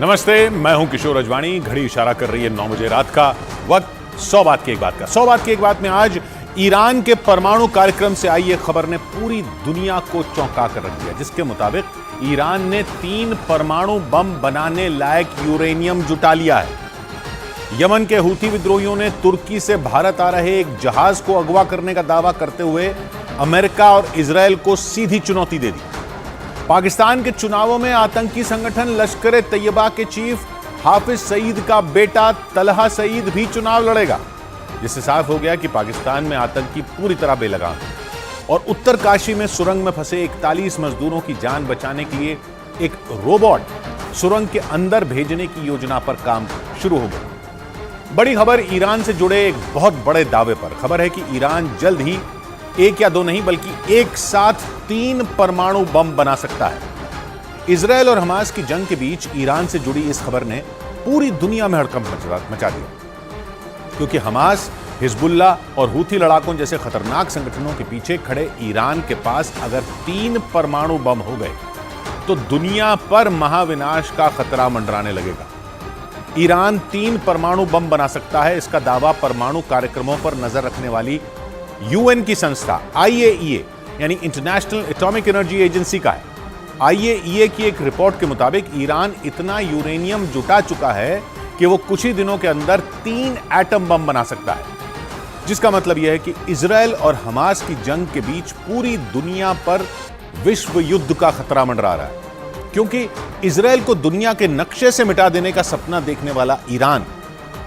नमस्ते, मैं हूं किशोर अजवाणी। घड़ी इशारा कर रही है 9 बजे रात का वक्त। 100 बात की एक बात का 100 बात की एक बात में आज ईरान के परमाणु कार्यक्रम से आई एक खबर ने पूरी दुनिया को चौंका कर रख दिया, जिसके मुताबिक ईरान ने 3 परमाणु बम बनाने लायक यूरेनियम जुटा लिया है। यमन के हूथी विद्रोहियों ने तुर्की से भारत आ रहे एक जहाज को अगवा करने का दावा करते हुए अमेरिका और इजरायल को सीधी चुनौती दे दी। पाकिस्तान के चुनावों में आतंकी संगठन लश्कर ए तैयबा के चीफ हाफिज सईद का बेटा तलहा सईद भी चुनाव लड़ेगा, जिससे साफ हो गया कि पाकिस्तान में आतंकी पूरी तरह बेलगाम है। और उत्तरकाशी में सुरंग में फंसे 41 मजदूरों की जान बचाने के लिए एक रोबोट सुरंग के अंदर भेजने की योजना पर काम शुरू हो गया। बड़ी खबर ईरान से जुड़े एक बहुत बड़े दावे पर। खबर है कि ईरान जल्द ही 1 या 2 नहीं बल्कि एक साथ 3 परमाणु बम बना सकता है। इजरायल और हमास की जंग के बीच ईरान से जुड़ी इस खबर ने पूरी दुनिया में हड़कंप मचा दिया, क्योंकि हमास, हिजबुल्ला और हूथी लड़ाकों जैसे खतरनाक संगठनों के पीछे खड़े ईरान के पास अगर 3 परमाणु बम हो गए तो दुनिया पर महाविनाश का खतरा मंडराने लगेगा। ईरान 3 परमाणु बम बना सकता है, इसका दावा परमाणु कार्यक्रमों पर नजर रखने वाली यूएन की संस्था IAEA यानी इंटरनेशनल एटॉमिक एनर्जी एजेंसी का है। IAEA की एक रिपोर्ट के मुताबिक ईरान इतना यूरेनियम जुटा चुका है कि वो कुछ ही दिनों के अंदर 3 एटम बम बना सकता है, जिसका मतलब यह है कि इजरायल और हमास की जंग के बीच पूरी दुनिया पर विश्व युद्ध का खतरा मंडरा रहा है। क्योंकि इजरायल को दुनिया के नक्शे से मिटा देने का सपना देखने वाला ईरान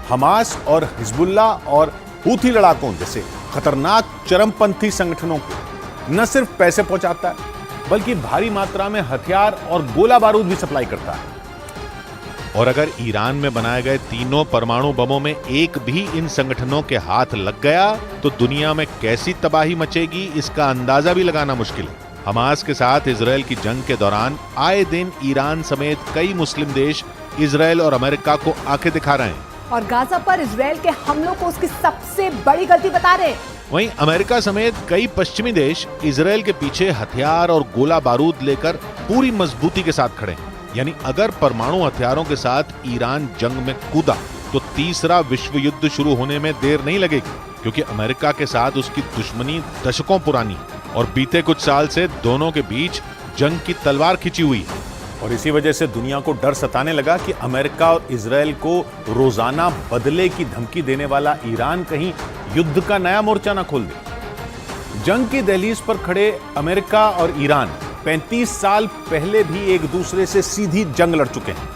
हमास और हिजबुल्ला और हूथी लड़ाकों जैसे खतरनाक चरमपंथी संगठनों को न सिर्फ पैसे पहुंचाता है बल्कि भारी मात्रा में हथियार और गोला बारूद भी सप्लाई करता है। और अगर ईरान में बनाए गए 3 परमाणु बमों में एक भी इन संगठनों के हाथ लग गया तो दुनिया में कैसी तबाही मचेगी, इसका अंदाजा भी लगाना मुश्किल है। हमास के साथ इजरायल की जंग के दौरान आए दिन ईरान समेत कई मुस्लिम देश इजरायल और अमेरिका को आंखें दिखा रहे हैं और गाजा पर इजरायल के हमलों को उसकी सबसे बड़ी गलती बता रहे हैं। वहीं अमेरिका समेत कई पश्चिमी देश इजरायल के पीछे हथियार और गोला बारूद लेकर पूरी मजबूती के साथ खड़े हैं। यानी अगर परमाणु हथियारों के साथ ईरान जंग में कूदा तो तीसरा विश्व युद्ध शुरू होने में देर नहीं लगेगी, क्योंकि अमेरिका के साथ उसकी दुश्मनी दशकों पुरानी है और बीते कुछ साल से दोनों के बीच जंग की तलवार खिंची हुई है। और इसी वजह से दुनिया को डर सताने लगा कि अमेरिका और इजरायल को रोजाना बदले की धमकी देने वाला ईरान कहीं युद्ध का नया मोर्चा ना खोल दे। जंग की दहलीज पर खड़े अमेरिका और ईरान 35 साल पहले भी एक दूसरे से सीधी जंग लड़ चुके हैं,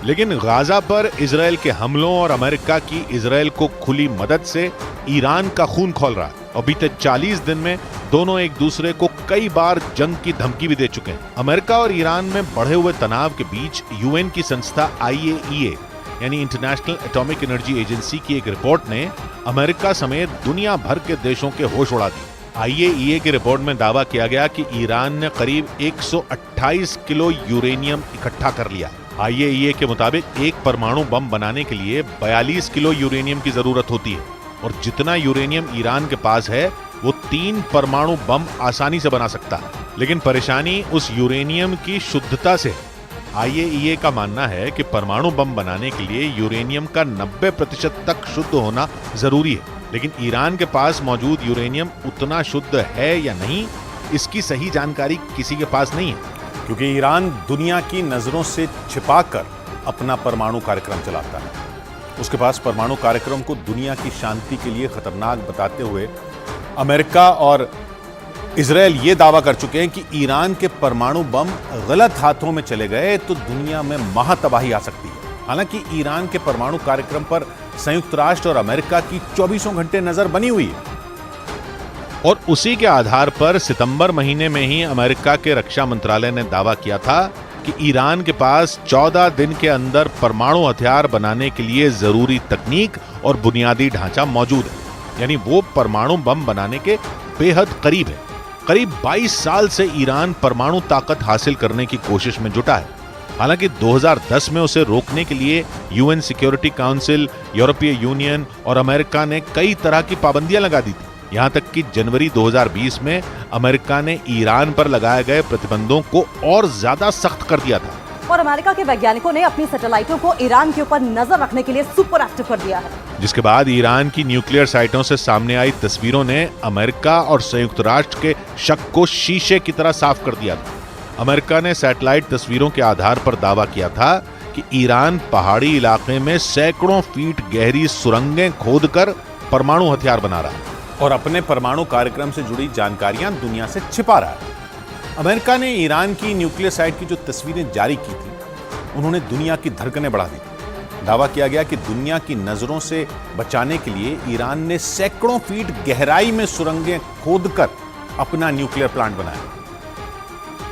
लेकिन गाजा पर इजरायल के हमलों और अमेरिका की इजरायल को खुली मदद से ईरान का खून खौल रहा है। और बीते 40 दिन में दोनों एक दूसरे को कई बार जंग की धमकी भी दे चुके हैं। अमेरिका और ईरान में बढ़े हुए तनाव के बीच यूएन की संस्था IAEA यानी इंटरनेशनल एटॉमिक एनर्जी एजेंसी की एक रिपोर्ट ने अमेरिका समेत दुनिया भर के देशों के होश उड़ा दिए। IAEA की रिपोर्ट में दावा किया गया कि ईरान ने करीब 128 किलो यूरेनियम इकट्ठा कर लिया। IAEA के मुताबिक एक परमाणु बम बनाने के लिए 42 किलो यूरेनियम की जरूरत होती है और जितना यूरेनियम ईरान के पास है वो 3 परमाणु बम आसानी से बना सकता है। लेकिन परेशानी उस यूरेनियम की शुद्धता से है। IAEA का मानना है कि परमाणु बम बनाने के लिए यूरेनियम का 90% तक शुद्ध होना जरूरी है, लेकिन ईरान के पास मौजूद यूरेनियम उतना शुद्ध है या नहीं, इसकी सही जानकारी किसी के पास नहीं है, क्योंकि ईरान दुनिया की नजरों से छिपाकर अपना परमाणु कार्यक्रम चलाता है। उसके पास परमाणु कार्यक्रम को दुनिया की शांति के लिए खतरनाक बताते हुए अमेरिका और इजरायल ये दावा कर चुके हैं कि ईरान के परमाणु बम गलत हाथों में चले गए तो दुनिया में महातबाही आ सकती है। हालांकि ईरान के परमाणु कार्यक्रम पर संयुक्त राष्ट्र और अमेरिका की 24 घंटे नजर बनी हुई है और उसी के आधार पर सितंबर महीने में ही अमेरिका के रक्षा मंत्रालय ने दावा किया था कि ईरान के पास 14 दिन के अंदर परमाणु हथियार बनाने के लिए जरूरी तकनीक और बुनियादी ढांचा मौजूद है। यानी वो परमाणु बम बनाने के बेहद करीब है। करीब 22 साल से ईरान परमाणु ताकत हासिल करने की कोशिश में जुटा है। हालांकि 2010 में उसे रोकने के लिए यूएन सिक्योरिटी काउंसिल, यूरोपीय यूनियन और अमेरिका ने कई तरह की पाबंदियां लगा दी थी। यहां तक कि जनवरी 2020 में अमेरिका ने ईरान पर लगाए गए प्रतिबंधों को और ज्यादा सख्त कर दिया था। और अमेरिका के वैज्ञानिकों ने अपनी सैटेलाइटों को ईरान के ऊपर नजर रखने के लिए सुपर एक्टिव कर दिया है। जिसके बाद ईरान की न्यूक्लियर साइटों से सामने आई तस्वीरों ने अमेरिका और संयुक्त राष्ट्र के शक को शीशे की तरह साफ कर दिया था। अमेरिका ने सैटेलाइट तस्वीरों के आधार पर दावा किया था कि ईरान पहाड़ी इलाके में सैकड़ों फीट गहरी सुरंगें खोदकर परमाणु हथियार बना रहा है और अपने परमाणु कार्यक्रम से जुड़ी जानकारियां दुनिया से छिपा रहा है। अमेरिका ने ईरान की न्यूक्लियर साइट की जो तस्वीरें जारी की थी, उन्होंने दुनिया की धड़कनें बढ़ा दी थी। दावा किया गया कि दुनिया की नजरों से बचाने के लिए ईरान ने सैकड़ों फीट गहराई में सुरंगें खोदकर अपना न्यूक्लियर प्लांट बनाया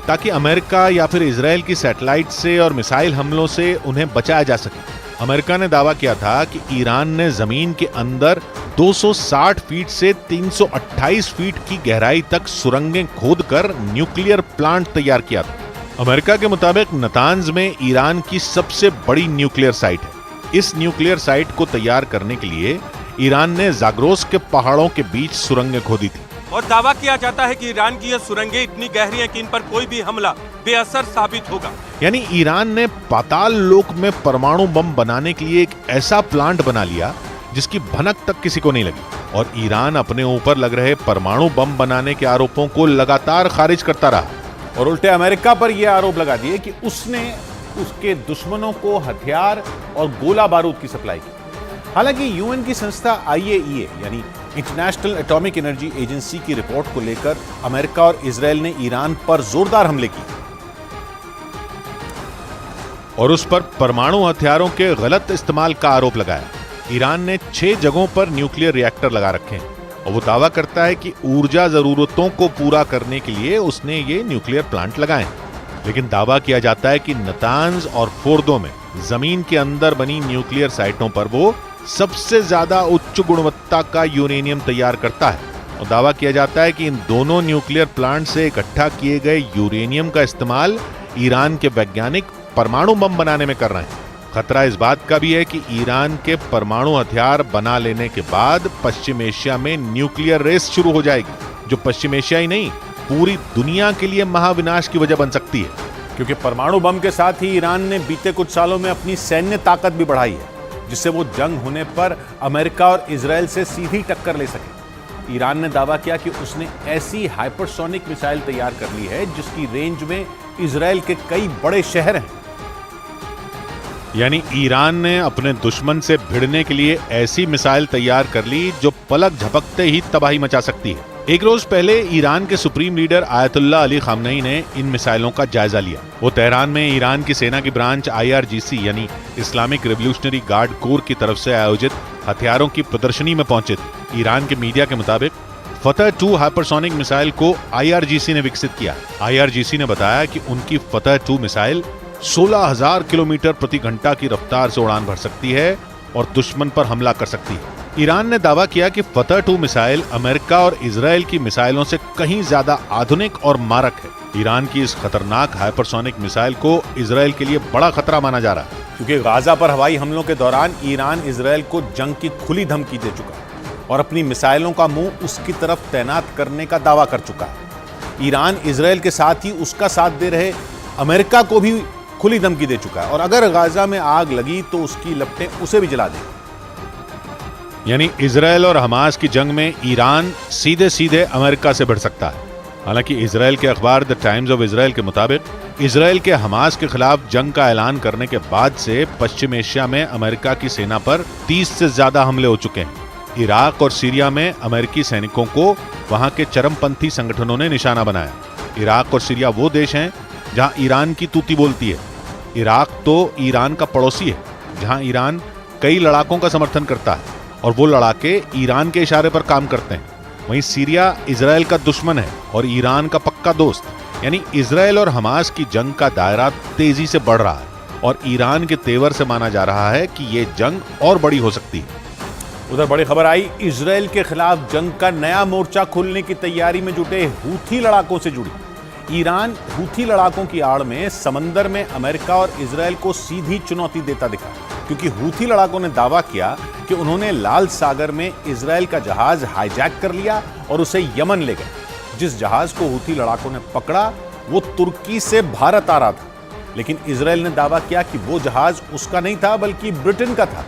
ताकि अमेरिका या फिर इजराइल की सैटेलाइट से और मिसाइल हमलों से उन्हें बचाया जा सके। अमेरिका ने दावा किया था कि ईरान ने जमीन के अंदर 260 फीट से 328 फीट की गहराई तक सुरंगें खोदकर न्यूक्लियर प्लांट तैयार किया था। अमेरिका के मुताबिक नतांज में ईरान की सबसे बड़ी न्यूक्लियर साइट है। इस न्यूक्लियर साइट को तैयार करने के लिए ईरान ने जाग्रोस के पहाड़ों के बीच सुरंगें खोदी थी और दावा किया जाता है कि ईरान की ये सुरंगें इतनी गहरी हैं कि इन पर कोई भी हमला बेअसर साबित होगा। यानी ईरान ने पाताल लोक में परमाणु बम बनाने के लिए एक ऐसा प्लांट बना लिया जिसकी भनक तक किसी को नहीं लगी और ईरान अपने ऊपर लग रहे परमाणु बम बनाने के आरोपों को लगातार खारिज करता रहा और उल्टे अमेरिका पर यह आरोप लगा दिए कि उसने उसके दुश्मनों को हथियार और गोला बारूद की सप्लाई की। हालांकि यूएन की संस्था IAEA यानी इंटरनेशनल एटॉमिक एनर्जी एजेंसी की रिपोर्ट को लेकर अमेरिका और इजराइल ने ईरान पर जोरदार हमले किए और उस पर परमाणु हथियारों के गलत इस्तेमाल का आरोप लगाया। ईरान ने 6 जगहों पर न्यूक्लियर रिएक्टर लगा रखे हैं और वो दावा करता है कि ऊर्जा जरूरतों को पूरा करने के लिए उसने ये न्यूक्लियर प्लांट लगाए। लेकिन दावा किया जाता है कि नतांज और फोर्दो में जमीन के अंदर बनी न्यूक्लियर साइटों पर वो सबसे ज्यादा उच्च गुणवत्ता का यूरेनियम तैयार करता है और दावा किया जाता है कि इन दोनों न्यूक्लियर प्लांट से इकट्ठा किए गए यूरेनियम का इस्तेमाल ईरान के वैज्ञानिक परमाणु बम बनाने में कर रहे हैं। खतरा इस बात का भी है कि ईरान के परमाणु हथियार बना लेने के बाद पश्चिम एशिया में न्यूक्लियर रेस शुरू हो जाएगी, जो पश्चिम एशिया ही नहीं पूरी दुनिया के लिए महाविनाश की वजह बन सकती है। क्योंकि परमाणु बम के साथ ही ईरान ने बीते कुछ सालों में अपनी सैन्य ताकत भी बढ़ाई है, जिससे वो जंग होने पर अमेरिका और इजराइल से सीधी टक्कर ले सके। ईरान ने दावा किया कि उसने ऐसी हाइपरसोनिक मिसाइल तैयार कर ली है जिसकी रेंज में इजराइल के कई बड़े शहर हैं। यानी ईरान ने अपने दुश्मन से भिड़ने के लिए ऐसी मिसाइल तैयार कर ली जो पलक झपकते ही तबाही मचा सकती है। एक रोज पहले ईरान के supreme leader Ayatollah Ali Khamenei ने इन मिसाइलों का जायजा लिया। वो तेहरान में ईरान की सेना की ब्रांच IRGC यानी इस्लामिक रेवोल्यूशनरी गार्ड कोर की तरफ से आयोजित हथियारों की प्रदर्शनी में पहुंचे थे। ईरान के मीडिया के मुताबिक फतह 2 हाइपरसोनिक मिसाइल को IRGC ने विकसित किया। IRGC ने बताया कि उनकी फतह 2 मिसाइल 16,000 किलोमीटर प्रति घंटा की रफ्तार से उड़ान भर सकती है और दुश्मन पर हमला कर सकती है। ईरान ने दावा किया कि फतह 2 मिसाइल अमेरिका और इजराइल की मिसाइलों से कहीं ज्यादा आधुनिक और मारक है। ईरान की इस खतरनाक हाइपरसोनिक मिसाइल को इजराइल के लिए बड़ा खतरा माना जा रहा है, क्योंकि गाजा पर हवाई हमलों के दौरान ईरान इजराइल को जंग की खुली धमकी दे चुका है और अपनी मिसाइलों का मुंह उसकी तरफ तैनात करने का दावा कर चुका है। ईरान इजराइल के साथ ही उसका साथ दे रहे अमेरिका को भी खुली धमकी दे चुका है और अगर गाजा में आग लगी तो उसकी लपटें उसे भी जला देंगी। यानी इजराइल और हमास की जंग में ईरान सीधे सीधे अमेरिका से भिड़ सकता है। हालांकि इजराइल के अखबार द टाइम्स ऑफ इजराइल के मुताबिक इजराइल के हमास के खिलाफ जंग का ऐलान करने के बाद से पश्चिम एशिया में अमेरिका की सेना पर 30 से ज्यादा हमले हो चुके हैं। इराक और सीरिया में अमेरिकी सैनिकों को वहां के चरमपंथी संगठनों ने निशाना बनाया। इराक और सीरिया वो देश हैं जहां ईरान की तूती बोलती है। इराक तो ईरान का पड़ोसी है, जहां ईरान कई लड़ाकों का समर्थन करता है और वो लड़ाके ईरान के इशारे पर काम करते हैं। वहीं सीरिया इजराइल का दुश्मन है और ईरान का पक्का दोस्त। यानी इजराइल और हमास की जंग का दायरा तेजी से बढ़ रहा है और ईरान के तेवर से माना जा रहा है कि ये जंग और बड़ी हो सकती है। उधर बड़ी खबर आई इजराइल के खिलाफ जंग का नया मोर्चा खोलने की तैयारी में जुटे हूथी लड़ाकों से जुड़ी। ईरान हूथी लड़ाकों की आड़ में समंदर में अमेरिका और इजराइल को सीधी चुनौती देता दिखा, क्योंकि हूथी लड़ाकों ने दावा किया कि उन्होंने लाल सागर में इजराइल का जहाज हाईजैक कर लिया और उसे यमन ले गए। जिस जहाज को हूथी लड़ाकों ने पकड़ा वो तुर्की से भारत आ रहा था। लेकिन इजराइल ने दावा किया कि वो जहाज उसका नहीं था बल्कि ब्रिटेन का था,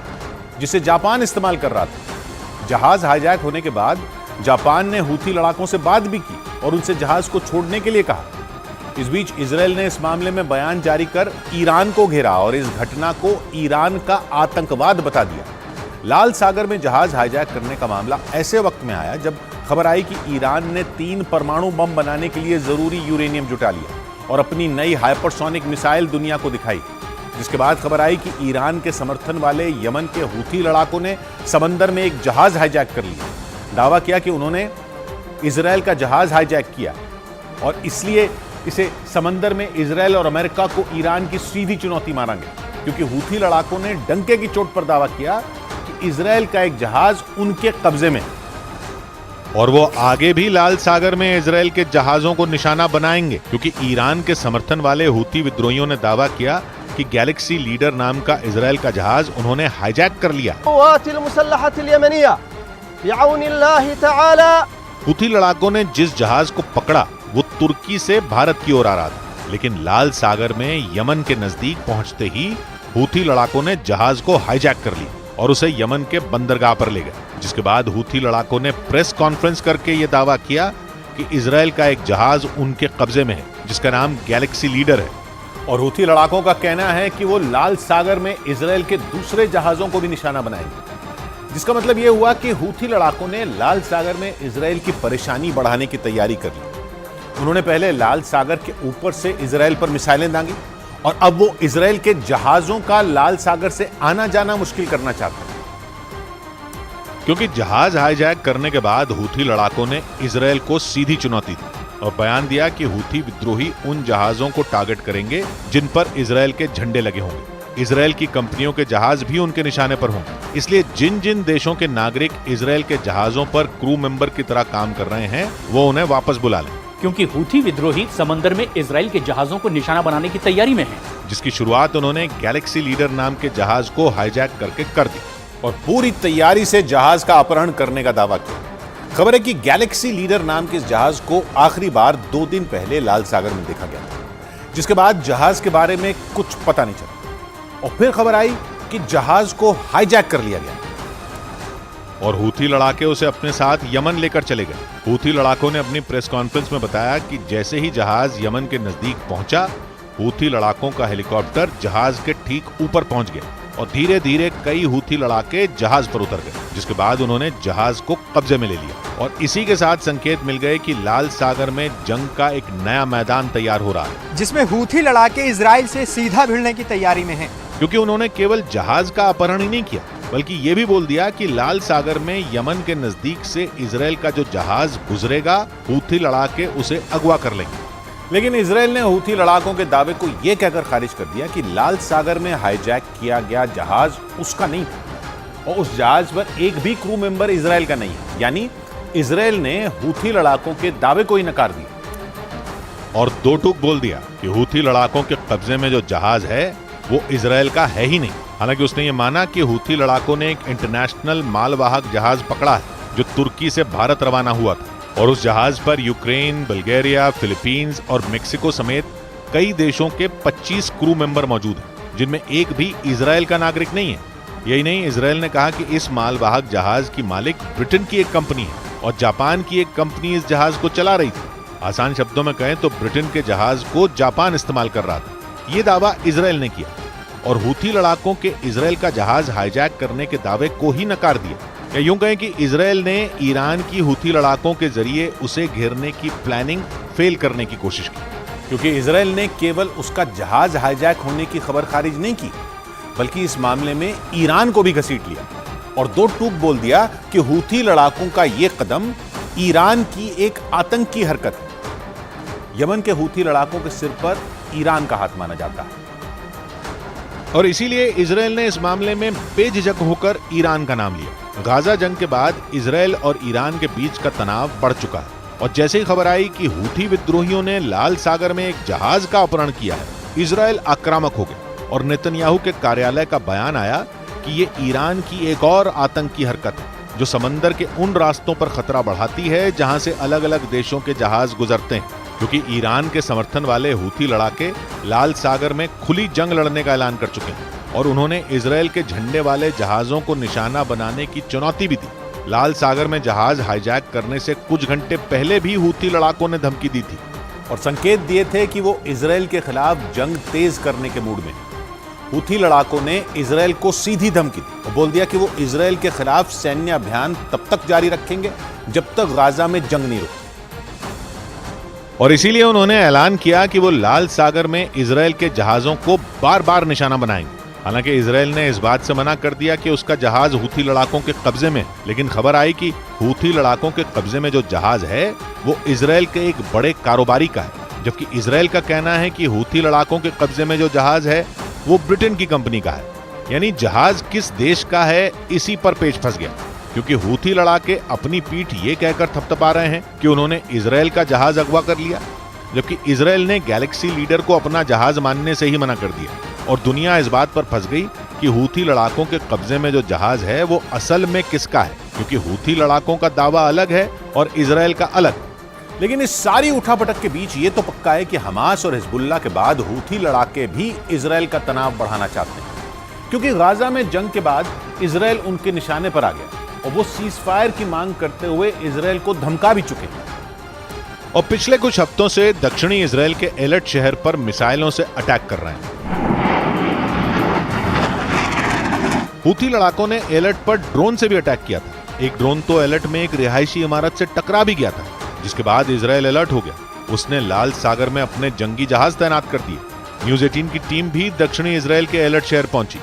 जिसे जापान इस्तेमाल कर रहा था। जहाज हाईजैक होने के बाद जापान ने हूथी लड़ाकों से बात भी की और उनसे जहाज को छोड़ने के लिए कहा। इस बीच इजराइल ने इस मामले में बयान जारी कर ईरान को घेरा और इस घटना को ईरान का आतंकवाद बता दिया। लाल सागर में जहाज हाईजैक करने का मामला ऐसे वक्त में आया जब खबर आई कि ईरान ने 3 परमाणु बम बनाने के लिए जरूरी यूरेनियम जुटा लिया और अपनी नई हाइपरसोनिक मिसाइल दुनिया को दिखाई। जिसके बाद खबर आई कि ईरान के समर्थन वाले यमन के हूथी लड़ाकों ने समंदर में एक जहाज हाईजैक कर लिया। दावा किया कि उन्होंने इजराइल का जहाज हाईजैक किया और इसलिए इसे समंदर में इजराइल और अमेरिका को ईरान की सीधी चुनौती मानेंगे, क्योंकि हूथी लड़ाकों ने डंके की चोट पर दावा किया कि इजराइल का एक जहाज उनके कब्जे में। और वो आगे भी लाल सागर में इजराइल के जहाजों को निशाना बनाएंगे, क्योंकि ईरान के समर्थन वाले हूथी विद्रोहियों ने दावा किया कि गैलेक्सी लीडर नाम का इजराइल का जहाज उन्होंने हाईजैक कर लिया। हूथी लड़ाकों ने जिस जहाज को पकड़ा वो तुर्की से भारत की ओर आ रहा था, लेकिन लाल सागर में यमन के नजदीक पहुंचते ही हूथी लड़ाकों ने जहाज को हाईजैक कर लिया और उसे यमन के बंदरगाह पर ले गए। जिसके बाद हूथी लड़ाकों ने प्रेस कॉन्फ्रेंस करके ये दावा किया कि इजराइल का एक जहाज उनके कब्जे में है, जिसका नाम गैलेक्सी लीडर है। और हूथी लड़ाकों का कहना है कि वो लाल सागर में इजराइल के दूसरे जहाजों को भी निशाना बनाएंगे, जिसका मतलब यह हुआ कि हूथी लड़ाकों ने लाल सागर में इजराइल की परेशानी बढ़ाने की तैयारी कर ली। उन्होंने पहले लाल सागर के ऊपर से इजराइल पर मिसाइलें दागी और अब वो इजराइल के जहाजों का लाल सागर से आना जाना मुश्किल करना चाहते हैं। क्योंकि जहाज हाईजैक करने के बाद हूथी लड़ाकों ने इजराइल को सीधी चुनौती दी और बयान दिया कि हूथी विद्रोही उन जहाजों को टारगेट करेंगे जिन पर इजराइल के झंडे लगे होंगे। इजराइल की कंपनियों के जहाज भी उनके निशाने पर होंगे। इसलिए जिन जिन देशों के नागरिक इजराइल के जहाजों पर क्रू मेंबर की तरह काम कर रहे हैं वो उन्हें वापस बुला लें, क्योंकि हूथी विद्रोही समंदर में इजराइल के जहाजों को निशाना बनाने की तैयारी में हैं, जिसकी शुरुआत उन्होंने गैलेक्सी लीडर नाम के जहाज को हाईजैक करके कर दी और पूरी तैयारी से जहाज का अपहरण करने का दावा किया। खबर है कि गैलेक्सी लीडर नाम के इस जहाज को आखिरी बार 2 दिन पहले लाल सागर में देखा गया था, जिसके बाद जहाज के बारे में कुछ पता नहीं चला और फिर खबर आई कि जहाज को हाईजैक कर लिया गया और हूथी लड़ाके उसे अपने साथ यमन लेकर चले गए। हूथी लड़ाकों ने अपनी प्रेस कॉन्फ्रेंस में बताया कि जैसे ही जहाज यमन के नजदीक पहुंचा, हूथी लड़ाकों का हेलीकॉप्टर जहाज के ठीक ऊपर पहुंच गया और धीरे धीरे कई हूथी लड़ाके जहाज पर उतर गए, जिसके बाद उन्होंने जहाज को कब्जे में ले लिया और इसी के साथ संकेत मिल गए कि लाल सागर में जंग का एक नया मैदान तैयार हो रहा है, जिसमें हूथी लड़ाके इजराइल से सीधा भिड़ने की तैयारी में हैं। क्योंकि उन्होंने केवल जहाज का अपहरण ही नहीं किया बल्कि ये भी बोल दिया कि लाल सागर में यमन के नजदीक से इजराइल का जो जहाज गुजरेगा हूथी लड़ाके उसे अगवा कर लेंगे। लेकिन इजराइल ने हूथी लड़ाकों के दावे को यह कहकर खारिज कर दिया कि लाल सागर में हाईजैक किया गया जहाज उसका नहीं था और उस जहाज पर एक भी क्रू मेंबर इजराइल का नहीं है। यानी इजराइल ने हूथी लड़ाकों के दावे को ही नकार दिया और दो टूक बोल दिया कि हूथी लड़ाकों के कब्जे में जो जहाज है वो इजराइल का है ही नहीं। हालांकि उसने ये माना कि हूथी लड़ाकों ने एक इंटरनेशनल मालवाहक जहाज पकड़ा है जो तुर्की से भारत रवाना हुआ था और उस जहाज पर यूक्रेन, बल्गेरिया, फिलीपींस और मेक्सिको समेत कई देशों के 25 क्रू मेंबर मौजूद हैं, जिनमें एक भी इजराइल का नागरिक नहीं है। यही नहीं, इजराइल ने कहा कि इस मालवाहक जहाज की मालिक ब्रिटेन की एक कंपनी है और जापान की एक कंपनी इस जहाज को चला रही थी। आसान शब्दों में कहें तो ब्रिटेन के जहाज को जापान इस्तेमाल कर रहा था। ये दावा इजराइल ने किया और हूथी लड़ाकों के इजराइल का जहाज हाईजैक करने के दावे को ही नकार दिया। या यूं कहें कि इजराइल ने ईरान की हूथी लड़ाकों के जरिए उसे घेरने की प्लानिंग फेल करने की कोशिश की, क्योंकि इजराइल ने केवल उसका जहाज हाईजैक होने की खबर खारिज नहीं की बल्कि इस मामले में ईरान को भी घसीट लिया और दो टूक बोल दिया कि हूथी लड़ाकों का यह कदम ईरान की एक आतंकी हरकत है। यमन के हूथी लड़ाकों के सिर पर ईरान का हाथ माना जाता है और इसीलिए इजराइल ने इस मामले में बेझिझक होकर ईरान का नाम लिया। गाजा जंग के बाद इजराइल और ईरान के बीच का तनाव बढ़ चुका है और जैसे ही खबर आई कि हूथी विद्रोहियों ने लाल सागर में एक जहाज का अपहरण किया है, इजराइल आक्रामक हो गया और नेतन्याहू के कार्यालय का बयान आया कि ये ईरान की एक और आतंकी हरकत है जो समंदर के उन रास्तों पर खतरा बढ़ाती है जहां से अलग अलग देशों के जहाज गुजरते हैं, क्योंकि ईरान के समर्थन वाले हूथी लड़ाके लाल सागर में खुली जंग लड़ने का ऐलान कर चुके हैं और उन्होंने इजरायल के झंडे वाले जहाजों को निशाना बनाने की चुनौती भी दी। लाल सागर में जहाज हाईजैक करने से कुछ घंटे पहले भी हूथी लड़ाकों ने धमकी दी थी और संकेत दिए थे कि वो इजरायल के खिलाफ जंग तेज करने के मूड में। हूथी लड़ाकों ने इजरायल को सीधी धमकी दी और बोल दिया कि वो इजरायल के खिलाफ सैन्य अभियान तब तक जारी रखेंगे जब तक गाजा में जंग नहीं रुकती। और इसीलिए उन्होंने ऐलान किया कि वो लाल सागर में इजरायल के जहाजों को बार बार निशाना बनाएंगे। हालांकि इजरायल ने इस बात से मना कर दिया कि उसका जहाज हूथी लड़ाकों के कब्जे में, लेकिन खबर आई कि हूथी लड़ाकों के कब्जे में जो जहाज है वो इजरायल के एक बड़े कारोबारी का है, जबकि इजरायल का कहना है कि हूथी लड़ाकों के कब्जे में जो जहाज है वो ब्रिटेन की कंपनी का है। यानी जहाज किस देश का है इसी पर पेच फंस गया, क्योंकि हूथी लड़ाके अपनी पीठ ये कहकर थपथपा रहे हैं कि उन्होंने इजरायल का जहाज अगवा कर लिया, जबकि इजरायल ने गैलेक्सी लीडर को अपना जहाज मानने से ही मना कर दिया। और दुनिया इस बात पर फंस गई कि हूथी लड़ाकों के कब्जे में जो जहाज है वो असल में किसका है, क्योंकि हूथी लड़ाकों का दावा अलग है और इजरायल का अलग। लेकिन इस सारी उठापटक के बीच ये तो पक्का है कि हमास और हिजबुल्लाह के बाद हूथी लड़ाके भी इजरायल का तनाव बढ़ाना चाहते हैं, क्योंकि गाजा में जंग के बाद इजरायल उनके निशाने पर आ गया और वो सीज फायर की मांग करते हुए इजरायल को धमका भी चुके हैं। और पिछले कुछ हफ्तों से दक्षिणी इजरायल के एलर्ट शहर पर मिसाइलों से अटैक कर रहे हैं। हूथी लड़ाकों ने एलर्ट पर ड्रोन से भी अटैक किया था। एक ड्रोन तो एलर्ट में एक रिहायशी इमारत से टकरा भी गया था, जिसके बाद इजरायल अलर्ट हो गया। उसने लाल सागर में अपने जंगी जहाज तैनात कर दिए। न्यूज़ 18 की टीम भी दक्षिणी इजरायल के एलर्ट शहर पहुंची,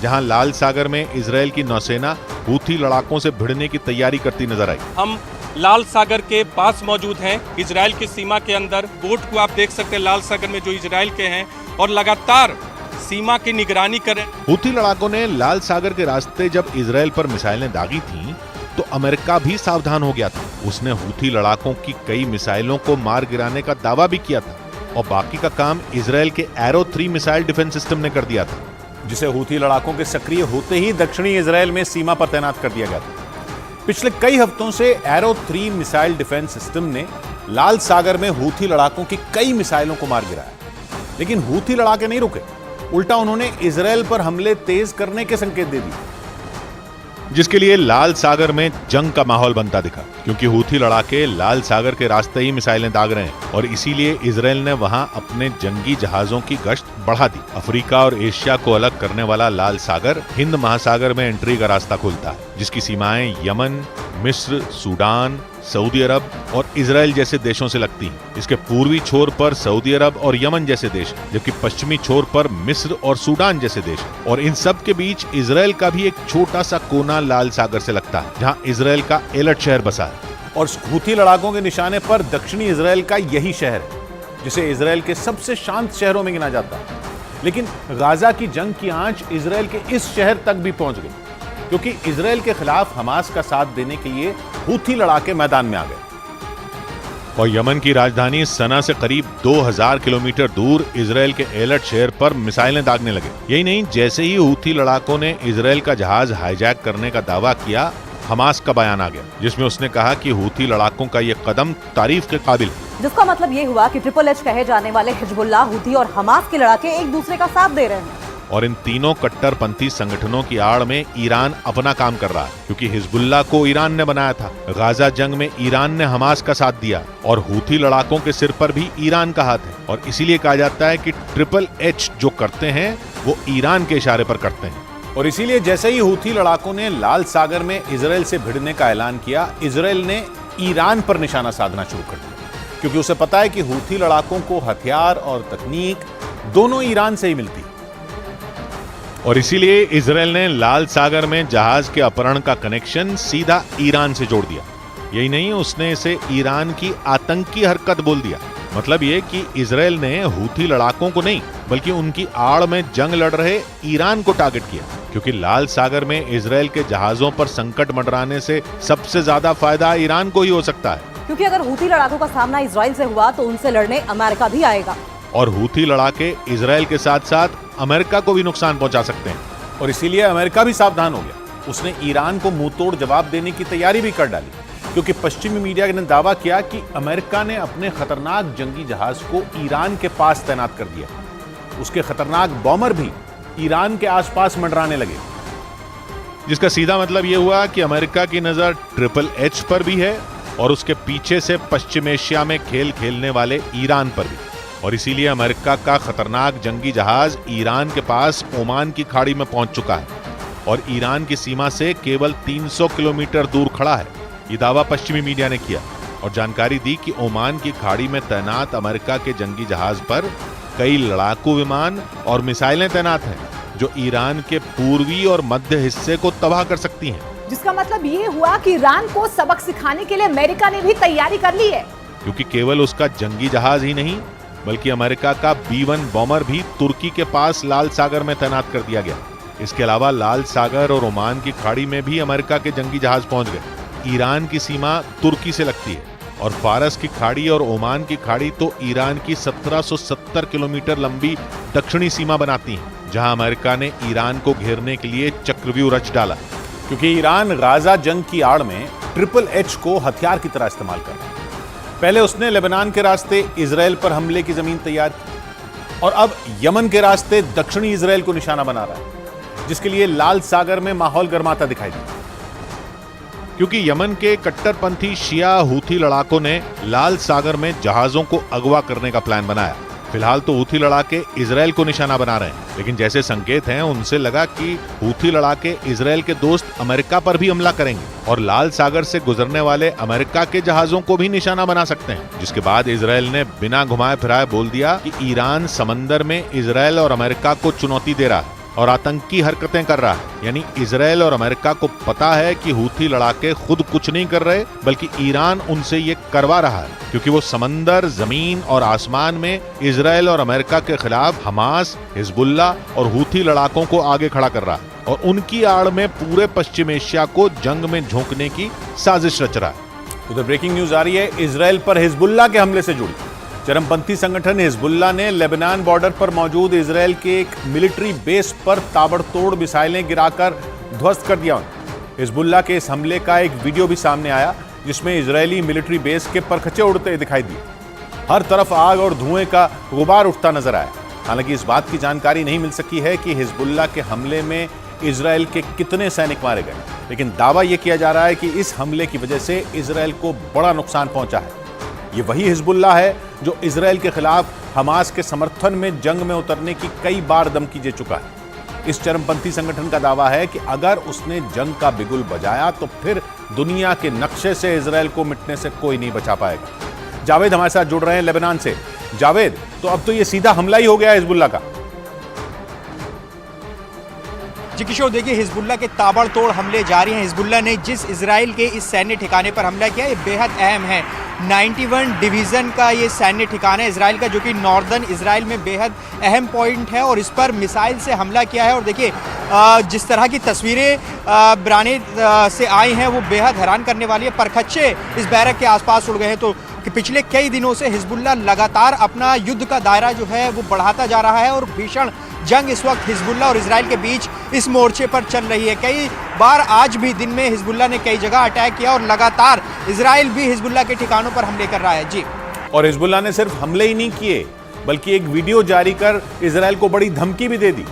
जहां लाल सागर में इजरायल की नौसेना हूथी लड़ाकों से भिड़ने की तैयारी करती नजर आई। हम लाल सागर के पास मौजूद हैं, इजराइल की सीमा के अंदर। बोट को आप देख सकते हैं लाल सागर में जो इजराइल के हैं और लगातार सीमा की निगरानी करें। हूथी लड़ाकों ने लाल सागर के रास्ते जब इजरायल पर मिसाइलें दागी थीं, तो अमेरिका भी सावधान हो गया था। उसने हूथी लड़ाकों की कई मिसाइलों को मार गिराने का दावा भी किया था और बाकी का काम इजरायल के एरो 3 मिसाइल डिफेंस सिस्टम ने कर दिया था, जिसे हूथी लड़ाकों के सक्रिय होते ही दक्षिणी इजरायल में सीमा पर तैनात कर दिया गया था। पिछले कई हफ्तों से एरो 3 मिसाइल डिफेंस सिस्टम ने लाल सागर में हूथी लड़ाकों की कई मिसाइलों को मार गिराया, लेकिन हूथी लड़ाके नहीं रुके। उल्टा उन्होंने इजरायल पर हमले तेज करने के संकेत दे दिए, जिसके लिए लाल सागर में जंग का माहौल बनता दिखा, क्योंकि हूथी लड़ाके लाल सागर के रास्ते ही मिसाइलें दाग रहे हैं और इसीलिए इजरायल ने वहां अपने जंगी जहाजों की गश्त बढ़ा दी। अफ्रीका और एशिया को अलग करने वाला लाल सागर हिंद महासागर में एंट्री का रास्ता खोलता है, जिसकी सीमाएं यमन, मिस्र, सूडान, सऊदी अरब और इजरायल जैसे देशों से लगती हैं। इसके पूर्वी छोर पर सऊदी अरब और यमन जैसे देश, जबकि पश्चिमी छोर पर मिस्र और सूडान जैसे देश, और इन सब के बीच इजरायल का भी एक छोटा सा कोना लाल सागर से लगता है, जहां इजरायल का एलर्ट शहर बसा है। और हूथी लड़ाकों के निशाने पर दक्षिणी इजरायल का यही शहर है, जिसे इजरायल के सबसे शांत शहरों में गिना जाता है। लेकिन गाजा की जंग की आंच इजरायल के इस शहर तक भी पहुंच गई, क्योंकि इजरायल के खिलाफ हमास का साथ देने के लिए हूथी लड़ाके मैदान में आ गए। और यमन की राजधानी सना से करीब 2000 किलोमीटर दूर इजरायल के एलर्ट शहर पर मिसाइलें दागने लगे। यही नहीं, जैसे ही हूथी लड़ाकों ने इजरायल का जहाज हाईजैक करने का दावा किया, हमास का बयान आ गया, जिसमें उसने कहा कि हूथी लड़ाकों का यह कदम तारीफ के काबिल है। जिसका मतलब ये हुआ कि ट्रिपल एच कहे जाने वाले हिजबुल्लाह, हूथी और हमास के लड़ाके एक दूसरे का साथ दे रहे हैं। और इन तीनों कट्टरपंथी संगठनों की आड़ में ईरान अपना काम कर रहा है, क्योंकि हिजबुल्लाह को ईरान ने बनाया था। गाजा जंग में ईरान ने हमास का साथ दिया और हूथी लड़ाकों के सिर पर भी ईरान का हाथ है। और इसीलिए कहा जाता है कि ट्रिपल एच जो करते हैं वो ईरान के इशारे पर करते हैं। और इसीलिए जैसे ही हूथी लड़ाकों ने लाल सागर में इजरायल से भिड़ने का ऐलान किया, इजरायल ने ईरान पर निशाना साधना शुरू कर दिया, क्योंकि उसे पता है कि हूथी लड़ाकों को हथियार और तकनीक दोनों ईरान से ही मिलती है। और इसीलिए इजरायल ने लाल सागर में जहाज के अपहरण का कनेक्शन सीधा ईरान से जोड़ दिया। यही नहीं, उसने इसे ईरान की आतंकी हरकत बोल दिया। मतलब ये कि इजरायल ने हूथी लड़ाकों को नहीं, बल्कि उनकी आड़ में जंग लड़ रहे ईरान को टारगेट किया, क्योंकि लाल सागर में इजरायल के जहाजों पर संकट मंडराने से सबसे ज्यादा फायदा ईरान को ही हो सकता है। क्योंकि अगर हूथी लड़ाकों का सामना इजराइल से हुआ तो उनसे लड़ने अमेरिका भी आएगा, और हूथी लड़ाके इजरायल के साथ साथ अमेरिका को भी नुकसान पहुंचा सकते हैं। और इसीलिए अमेरिका भी सावधान हो गया। उसने ईरान को मुंहतोड़ जवाब देने की तैयारी भी कर डाली। क्योंकि पश्चिमी मीडिया ने दावा किया कि अमेरिका ने अपने खतरनाक जंगी जहाज को ईरान के पास तैनात कर दिया। उसके खतरनाक बॉमर भी ईरान के आसपास मंडराने लगे, जिसका सीधा मतलब यह हुआ कि अमेरिका की नजर ट्रिपल एच पर भी है और उसके पीछे से पश्चिम एशिया में खेल खेलने वाले ईरान पर भी। और इसीलिए अमेरिका का खतरनाक जंगी जहाज ईरान के पास ओमान की खाड़ी में पहुंच चुका है और ईरान की सीमा से केवल 300 किलोमीटर दूर खड़ा है। ये दावा पश्चिमी मीडिया ने किया और जानकारी दी कि ओमान की खाड़ी में तैनात अमेरिका के जंगी जहाज पर कई लड़ाकू विमान और मिसाइलें तैनात हैं जो ईरान के पूर्वी और मध्य हिस्से को तबाह कर सकती हैं। जिसका मतलब ये हुआ कि ईरान को सबक सिखाने के लिए अमेरिका ने भी तैयारी कर ली है, क्योंकि केवल उसका जंगी जहाज ही नहीं बल्कि अमेरिका का B-1 बॉमर भी तुर्की के पास लाल सागर में तैनात कर दिया गया। इसके अलावा लाल सागर और ओमान की खाड़ी में भी अमेरिका के जंगी जहाज पहुंच गए। ईरान की सीमा तुर्की से लगती है और फारस की खाड़ी और ओमान की खाड़ी तो ईरान की 1770 किलोमीटर लंबी दक्षिणी सीमा बनाती हैं, जहां अमेरिका ने ईरान को घेरने के लिए चक्रव्यूह रच डाला। क्योंकि ईरान गाजा जंग की आड़ में ट्रिपल एच को हथियार की तरह इस्तेमाल कर रहा है। पहले उसने लेबनान के रास्ते इजराइल पर हमले की जमीन तैयार की और अब यमन के रास्ते दक्षिणी इजराइल को निशाना बना रहा है, जिसके लिए लाल सागर में माहौल गर्माता दिखाई दिया। क्योंकि यमन के कट्टरपंथी शिया हूथी लड़ाकों ने लाल सागर में जहाजों को अगवा करने का प्लान बनाया। फिलहाल तो हूथी लड़ाके इजराइल को निशाना बना रहे हैं, लेकिन जैसे संकेत हैं उनसे लगा कि हूथी लड़ाके इजराइल के दोस्त अमेरिका पर भी हमला करेंगे और लाल सागर से गुजरने वाले अमेरिका के जहाजों को भी निशाना बना सकते हैं। जिसके बाद इजराइल ने बिना घुमाए फिराए बोल दिया कि ईरान समंदर में इजराइल और अमेरिका को चुनौती दे रहा है और आतंकी हरकतें कर रहा है। यानी इजराइल और अमेरिका को पता है कि हूथी लड़ाके खुद कुछ नहीं कर रहे बल्कि ईरान उनसे ये करवा रहा है, क्योंकि वो समंदर, जमीन और आसमान में इजराइल और अमेरिका के खिलाफ हमास, हिजबुल्ला और हूथी लड़ाकों को आगे खड़ा कर रहा है और उनकी आड़ में पूरे पश्चिम एशिया को जंग में झोंकने की साजिश रच रहा है। उधर ब्रेकिंग न्यूज आ रही है इजराइल पर हिजबुल्ला के हमले से जुड़ी। चरमपंथी संगठन हिजबुल्ला ने लेबनान बॉर्डर पर मौजूद इजराइल के एक मिलिट्री बेस पर ताबड़तोड़ मिसाइलें गिराकर ध्वस्त कर दिया। हिजबुल्ला के इस हमले का एक वीडियो भी सामने आया जिसमें इजरायली मिलिट्री बेस के परखचे उड़ते दिखाई दिए। हर तरफ आग और धुएं का गुबार उठता नजर आया। हालांकि इस बात की जानकारी नहीं मिल सकी है कि हिजबुल्ला के हमले में इजराइल के कितने सैनिक मारे गए, लेकिन दावा यह किया जा रहा है कि इस हमले की वजह से इजराइल को बड़ा नुकसान पहुंचा है। ये वही हिजबुल्ला है जो इजराइल के खिलाफ हमास के समर्थन में जंग में उतरने की कई बार धमकी दे चुका है। इस चरमपंथी संगठन का दावा है कि अगर उसने जंग का बिगुल बजाया तो फिर दुनिया के नक्शे से इजराइल को मिटने से कोई नहीं बचा पाएगा। जावेद हमारे साथ जुड़ रहे हैं लेबनान से। जावेद, तो अब तो ये सीधा हमला ही हो गया हिजबुल्ला का। जी किशोर, देखिए हिजबुल्ला के ताबड़तोड़ हमले जारी हैं। हिजबुल्ला ने जिस इजराइल के इस सैन्य ठिकाने पर हमला किया ये बेहद अहम है। 91 डिवीज़न का ये सैन्य ठिकाना है इजराइल का, जो कि नॉर्दर्न इजराइल में बेहद अहम पॉइंट है और इस पर मिसाइल से हमला किया है। और देखिए जिस तरह की तस्वीरें बराने से आई हैं वो बेहद हैरान करने वाली है। परखच्चे इस बैरक के आसपास उड़ गए हैं। तो कि पिछले कई दिनों से हिजबुल्ला लगातार अपना युद्ध का दायरा जो है वो बढ़ाता जा रहा है और भीषण जंग इस वक्त हिजबुल्ला और इजराइल के बीच इस मोर्चे पर चल रही है। कई बार आज भी दिन में हिजबुल्ला ने कई जगह अटैक किया और लगातार इजराइल भी हिजबुल्ला के ठिकानों पर हमले कर रहा है। जी, और हिजबुल्ला ने सिर्फ हमले ही नहीं किए बल्कि एक वीडियो जारी कर इजराइल को बड़ी धमकी भी दे दी।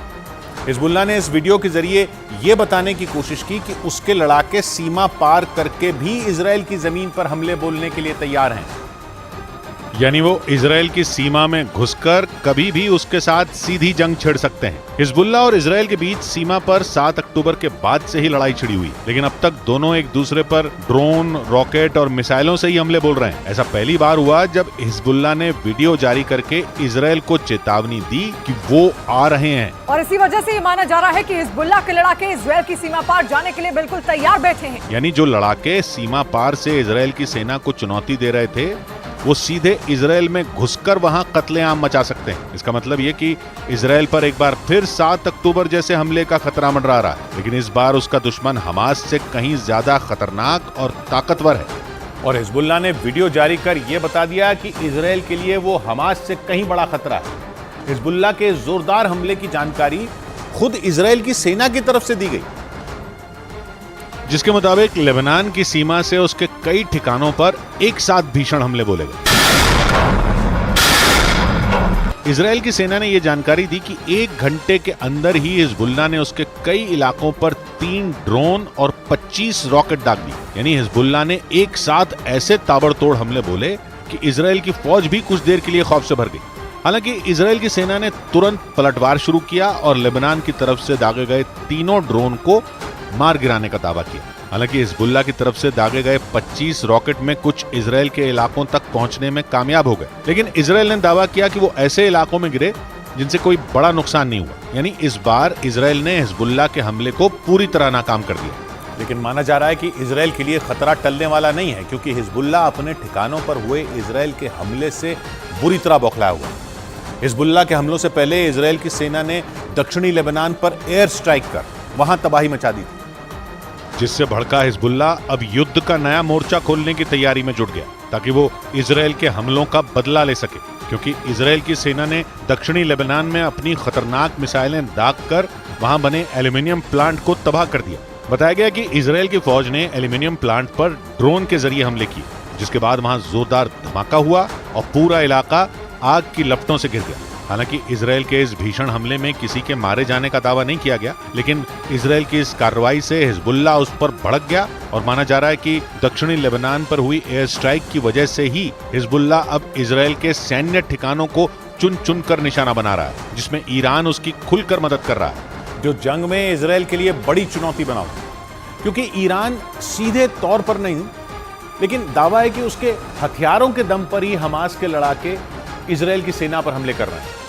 हिजबुल्ला ने इस वीडियो के जरिए यह बताने की कोशिश की कि उसके लड़ाके सीमा पार करके भी इजराइल की जमीन पर हमले बोलने के लिए तैयार हैं। यानी वो इजराइल की सीमा में घुसकर कभी भी उसके साथ सीधी जंग छेड़ सकते हैं। हिजबुल्ला और इजराइल के बीच सीमा पर 7 अक्टूबर के बाद से ही लड़ाई छिड़ी हुई, लेकिन अब तक दोनों एक दूसरे पर ड्रोन, रॉकेट और मिसाइलों से ही हमले बोल रहे हैं। ऐसा पहली बार हुआ जब हिजबुल्ला ने वीडियो जारी करके इजराइल को चेतावनी दी कि वो आ रहे हैं। और इसी वजह से ये माना जा रहा है कि हिजबुल्ला के लड़ाके इजराइल की सीमा पार जाने के लिए बिल्कुल तैयार बैठे हैं। यानी जो लड़ाके सीमा पार से इजराइल की सेना को चुनौती दे रहे थे वो सीधे इजराइल में घुसकर वहां कत्लेआम मचा सकते हैं। इसका मतलब ये कि इजराइल पर एक बार फिर 7 अक्टूबर जैसे हमले का खतरा मंडरा रहा है, लेकिन इस बार उसका दुश्मन हमास से कहीं ज्यादा खतरनाक और ताकतवर है। और हिजबुल्ला ने वीडियो जारी कर यह बता दिया कि इजराइल के लिए वो हमास से कहीं बड़ा खतरा है। हिजबुल्ला के जोरदार हमले की जानकारी खुद इजराइल की सेना की तरफ से दी गई। जिसके मुताबिक लेबनान की सीमा से उसके कई ठिकानों पर एक साथ भीषण हमले बोले गए। इजरायल की सेना ने यह जानकारी दी कि 1 घंटे के अंदर ही हिजबुल्लाह ने उसके कई इलाकों पर 3 ड्रोन और 25 रॉकेट दाग दिए। यानी हिजबुल्लाह ने एक साथ ऐसे ताबड़तोड़ हमले बोले कि इजरायल की फौज भी कुछ देर के लिए खौफ से भर गई। हालांकि इजरायल की सेना ने तुरंत पलटवार शुरू किया और लेबनान की तरफ से दागे गए तीनों ड्रोन को मार गिराने का दावा किया। हालांकि हिजबुल्लाह की तरफ से दागे गए 25 रॉकेट में कुछ इजरायल के इलाकों तक पहुंचने में कामयाब हो गए, लेकिन इजरायल ने दावा किया कि वो ऐसे इलाकों में गिरे जिनसे कोई बड़ा नुकसान नहीं हुआ। यानी इस बार इजरायल ने हिजबुल्लाह के हमले को पूरी तरह नाकाम कर दिया। लेकिन माना जा रहा है कि इजरायल के लिए खतरा टलने वाला नहीं है, क्योंकि हिजबुल्लाह अपने ठिकानों पर हुए इजरायल के हमले से बुरी तरह बौखलाया हुआ है। हिजबुल्लाह के हमलों से पहले इजरायल की सेना ने दक्षिणी लेबनान पर एयर स्ट्राइक कर वहां तबाही मचा दी थी, जिससे भड़का हिजबुल्लाह अब युद्ध का नया मोर्चा खोलने की तैयारी में जुट गया ताकि वो इजरायल के हमलों का बदला ले सके। क्योंकि इजरायल की सेना ने दक्षिणी लेबनान में अपनी खतरनाक मिसाइलें दागकर वहां बने एल्यूमिनियम प्लांट को तबाह कर दिया। बताया गया कि इजरायल की फौज ने एल्यूमिनियम प्लांट पर ड्रोन के जरिए हमले किए, जिसके बाद वहां जोरदार धमाका हुआ और पूरा इलाका आग की लपटों से घिर गया। हालांकि इजरायल के इस भीषण हमले में किसी के मारे जाने का दावा नहीं किया गया, लेकिन इजरायल की इस कार्रवाई से हिजबुल्लाह उस पर भड़क गया और माना जा रहा है कि दक्षिणी लेबनान पर हुई एयर स्ट्राइक की वजह से ही हिजबुल्लाह अब इजरायल के सैन्य ठिकानों को चुन चुन कर निशाना बना रहा है, जिसमें ईरान उसकी खुलकर मदद कर रहा है, जो जंग में इजरायल के लिए बड़ी चुनौती बना हुआ। क्योंकि ईरान सीधे तौर पर नहीं, लेकिन दावा है कि उसके हथियारों के दम पर ही हमास के लड़ाके इजरायल की सेना पर हमले कर रहे हैं।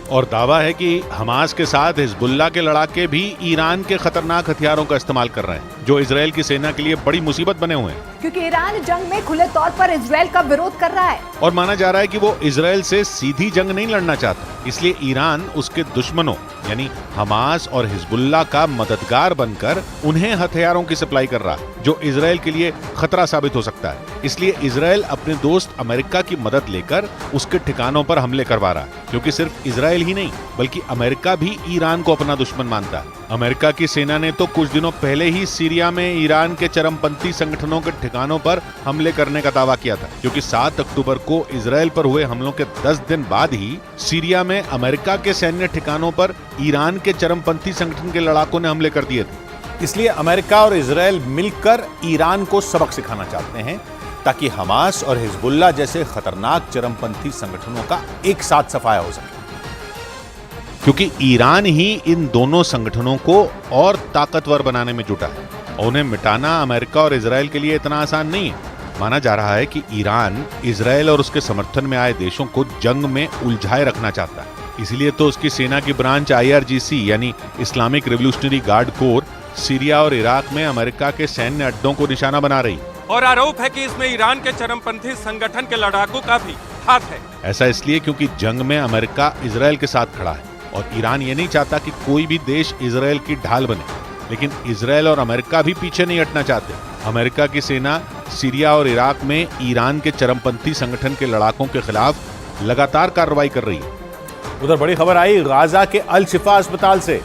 और दावा है कि हमास के साथ हिजबुल्लाह के लड़ाके भी ईरान के खतरनाक हथियारों का इस्तेमाल कर रहे हैं, जो इजरायल की सेना के लिए बड़ी मुसीबत बने हुए हैं। क्योंकि ईरान जंग में खुले तौर पर इजरायल का विरोध कर रहा है और माना जा रहा है कि वो इजरायल से सीधी जंग नहीं लड़ना चाहता, इसलिए ईरान उसके दुश्मनों यानी हमास और हिजबुल्लाह का मददगार बनकर उन्हें हथियारों की सप्लाई कर रहा है, जो इजरायल के लिए खतरा साबित हो सकता है। इसलिए इजरायल अपने दोस्त अमेरिका की मदद लेकर उसके ठिकानों पर हमले करवा रहा है, क्योंकि सिर्फ इजरायल ही नहीं बल्कि अमेरिका भी ईरान को अपना दुश्मन मानता है। अमेरिका की सेना ने तो कुछ दिनों पहले ही सीरिया में ईरान के चरमपंथी संगठनों के ठिकानों पर हमले करने का दावा किया था, क्योंकि 7 अक्टूबर को इजरायल पर हुए हमलों के 10 दिन बाद ही सीरिया में अमेरिका के सैन्य ठिकानों पर ईरान के चरमपंथी संगठन के लड़ाकों ने हमले कर दिए थे। इसलिए अमेरिका और इजरायल मिलकर ईरान को सबक सिखाना चाहते हैं, ताकि हमास और हिजबुल्लाह जैसे खतरनाक चरमपंथी संगठनों का एक साथ सफाया हो सके। क्योंकि ईरान ही इन दोनों संगठनों को और ताकतवर बनाने में जुटा है और उन्हें मिटाना अमेरिका और इजरायल के लिए इतना आसान नहीं है। माना जा रहा है कि ईरान इजरायल और उसके समर्थन में आए देशों को जंग में उलझाए रखना चाहता है, इसलिए तो उसकी सेना की ब्रांच IRGC यानी Islamic revolutionary guard core Syria और इराक में अमेरिका के सैन्य अड्डों को निशाना बना रही है। और आरोप है कि इसमें ईरान के चरमपंथी संगठन के लड़ाकों का भी हाथ है। ऐसा इसलिए क्योंकि जंग में अमेरिका इजरायल के साथ खड़ा है और ईरान ये नहीं चाहता कि कोई भी देश इजरायल की ढाल बने, लेकिन इजरायल और अमेरिका भी पीछे नहीं हटना चाहते। अमेरिका की सेना सीरिया और इराक में ईरान के चरमपंथी संगठन के लड़ाकों के खिलाफ लगातार कार्रवाई कर रही है। उधर बड़ी खबर आई गाजा के अल शिफा अस्पताल से।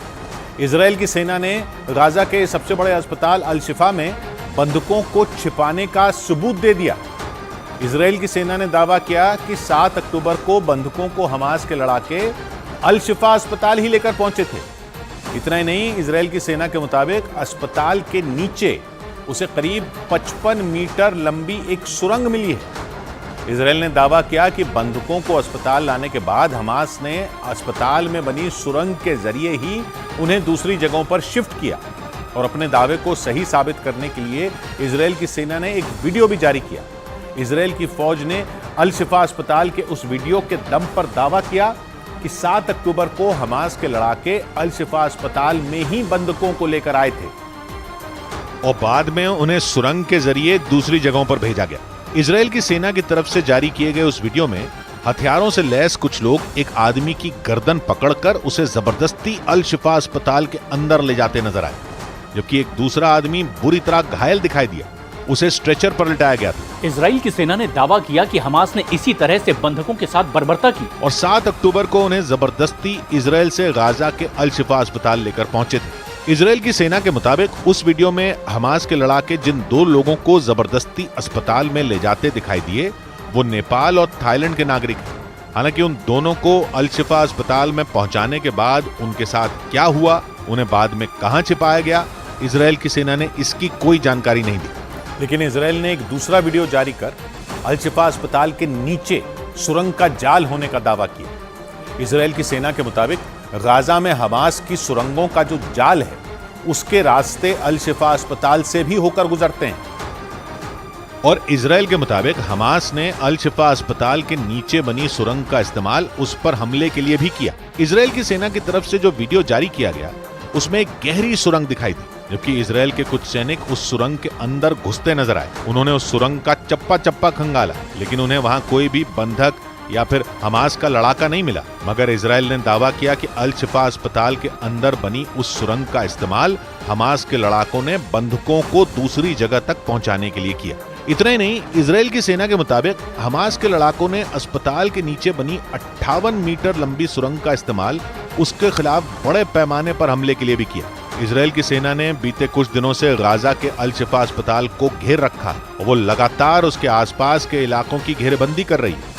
इजरायल की सेना ने गाजा के सबसे बड़े अस्पताल अल शिफा में बंदूकों को छिपाने का सबूत दे दिया। इजरायल की सेना ने दावा किया कि 7 अक्टूबर को बंदूकों को हमास के लड़ाके अल शिफा अस्पताल ही लेकर पहुंचे थे। इतना ही नहीं, इजरायल की सेना के मुताबिक अस्पताल के नीचे उसे करीब 55 मीटर लंबी एक सुरंग मिली है। इजरायल ने दावा किया कि बंदूकों को अस्पताल लाने के बाद हमास ने अस्पताल में बनी सुरंग के जरिए ही उन्हें दूसरी जगहों पर शिफ्ट किया और अपने दावे को सही साबित करने के लिए इजरायल की सेना ने एक वीडियो भी जारी किया। इजरायल की फौज ने अल शिफा अस्पताल के उस वीडियो के दम पर दावा किया कि 7 अक्टूबर को हमास के लड़ाके अल शिफा अस्पताल में ही बंदूकों को लेकर आए थे और बाद में उन्हें सुरंग के जरिए दूसरी जगहों पर भेजा गया। इजरायल की सेना की तरफ से जारी किए गए उस वीडियो में हथियारों से लैस कुछ लोग एक आदमी की गर्दन पकड़कर उसे जबरदस्ती अल शिफा अस्पताल के अंदर ले जाते नजर आए, जबकि एक दूसरा आदमी बुरी तरह घायल दिखाई दिया। उसे स्ट्रेचर पर लिटाया गया था। इजराइल की सेना ने दावा किया कि हमास ने इसी तरह से बंधकों के साथ बर्बरता की और 7 अक्टूबर को उन्हें जबरदस्ती इजरायल से गाजा के अल शिफा अस्पताल लेकर पहुंचे थे। इजराइल की सेना के मुताबिक उस वीडियो में हमास के लड़ाके जिन 2 लोगों को जबरदस्ती अस्पताल में ले जाते दिखाई दिए वो नेपाल और थाईलैंड के नागरिक हैं। हालांकि उन दोनों को अल शिफा अस्पताल में पहुंचाने के बाद उनके साथ क्या हुआ, उन्हें बाद में कहां छिपाया गया, इजराइल की सेना ने इसकी कोई जानकारी नहीं दी। लेकिन इजराइल ने एक दूसरा वीडियो जारी कर अल शिफा अस्पताल के नीचे सुरंग का जाल होने का दावा किया। इजराइल की सेना के मुताबिक गाजा में हमास की सुरंगों का जो जाल है उसके रास्ते अल शिफा अस्पताल से भी होकर गुजरते हैं। और इजराइल के मुताबिक हमास ने अल शिफा अस्पताल के नीचे बनी सुरंग का इस्तेमाल उस पर हमले के लिए भी किया। इजराइल की सेना की तरफ से जो वीडियो जारी किया गया उसमें एक गहरी सुरंग दिखाई दी, जबकि इजराइल के कुछ सैनिक उस सुरंग के अंदर घुसते नजर आए। उन्होंने उस सुरंग का चप्पा चप्पा खंगाला, लेकिन उन्हें वहां कोई भी बंधक या फिर हमास का लड़ाका नहीं मिला। मगर इजराइल ने दावा किया कि अल शिफा अस्पताल के अंदर बनी उस सुरंग का इस्तेमाल हमास के लड़ाकों ने बंधकों को दूसरी जगह तक पहुंचाने के लिए किया। इतना ही नहीं, इजराइल की सेना के मुताबिक हमास के लड़ाकों ने अस्पताल के नीचे बनी 58 मीटर लंबी सुरंग का इस्तेमाल उसके खिलाफ बड़े पैमाने पर हमले के लिए भी किया। इजराइल की सेना ने बीते कुछ दिनों से गाजा के अल शिफा अस्पताल को घेर रखा और वो लगातार उसके आसपास के इलाकों की घेरेबंदी कर रही है।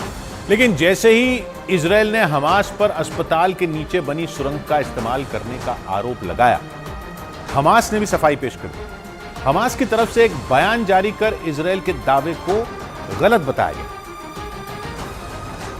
लेकिन जैसे ही इजराइल ने हमास पर अस्पताल के नीचे बनी सुरंग का इस्तेमाल करने का आरोप लगाया, हमास ने भी सफाई पेश कर दी। हमास की तरफ से एक बयान जारी कर इजराइल के दावे को गलत बताया गया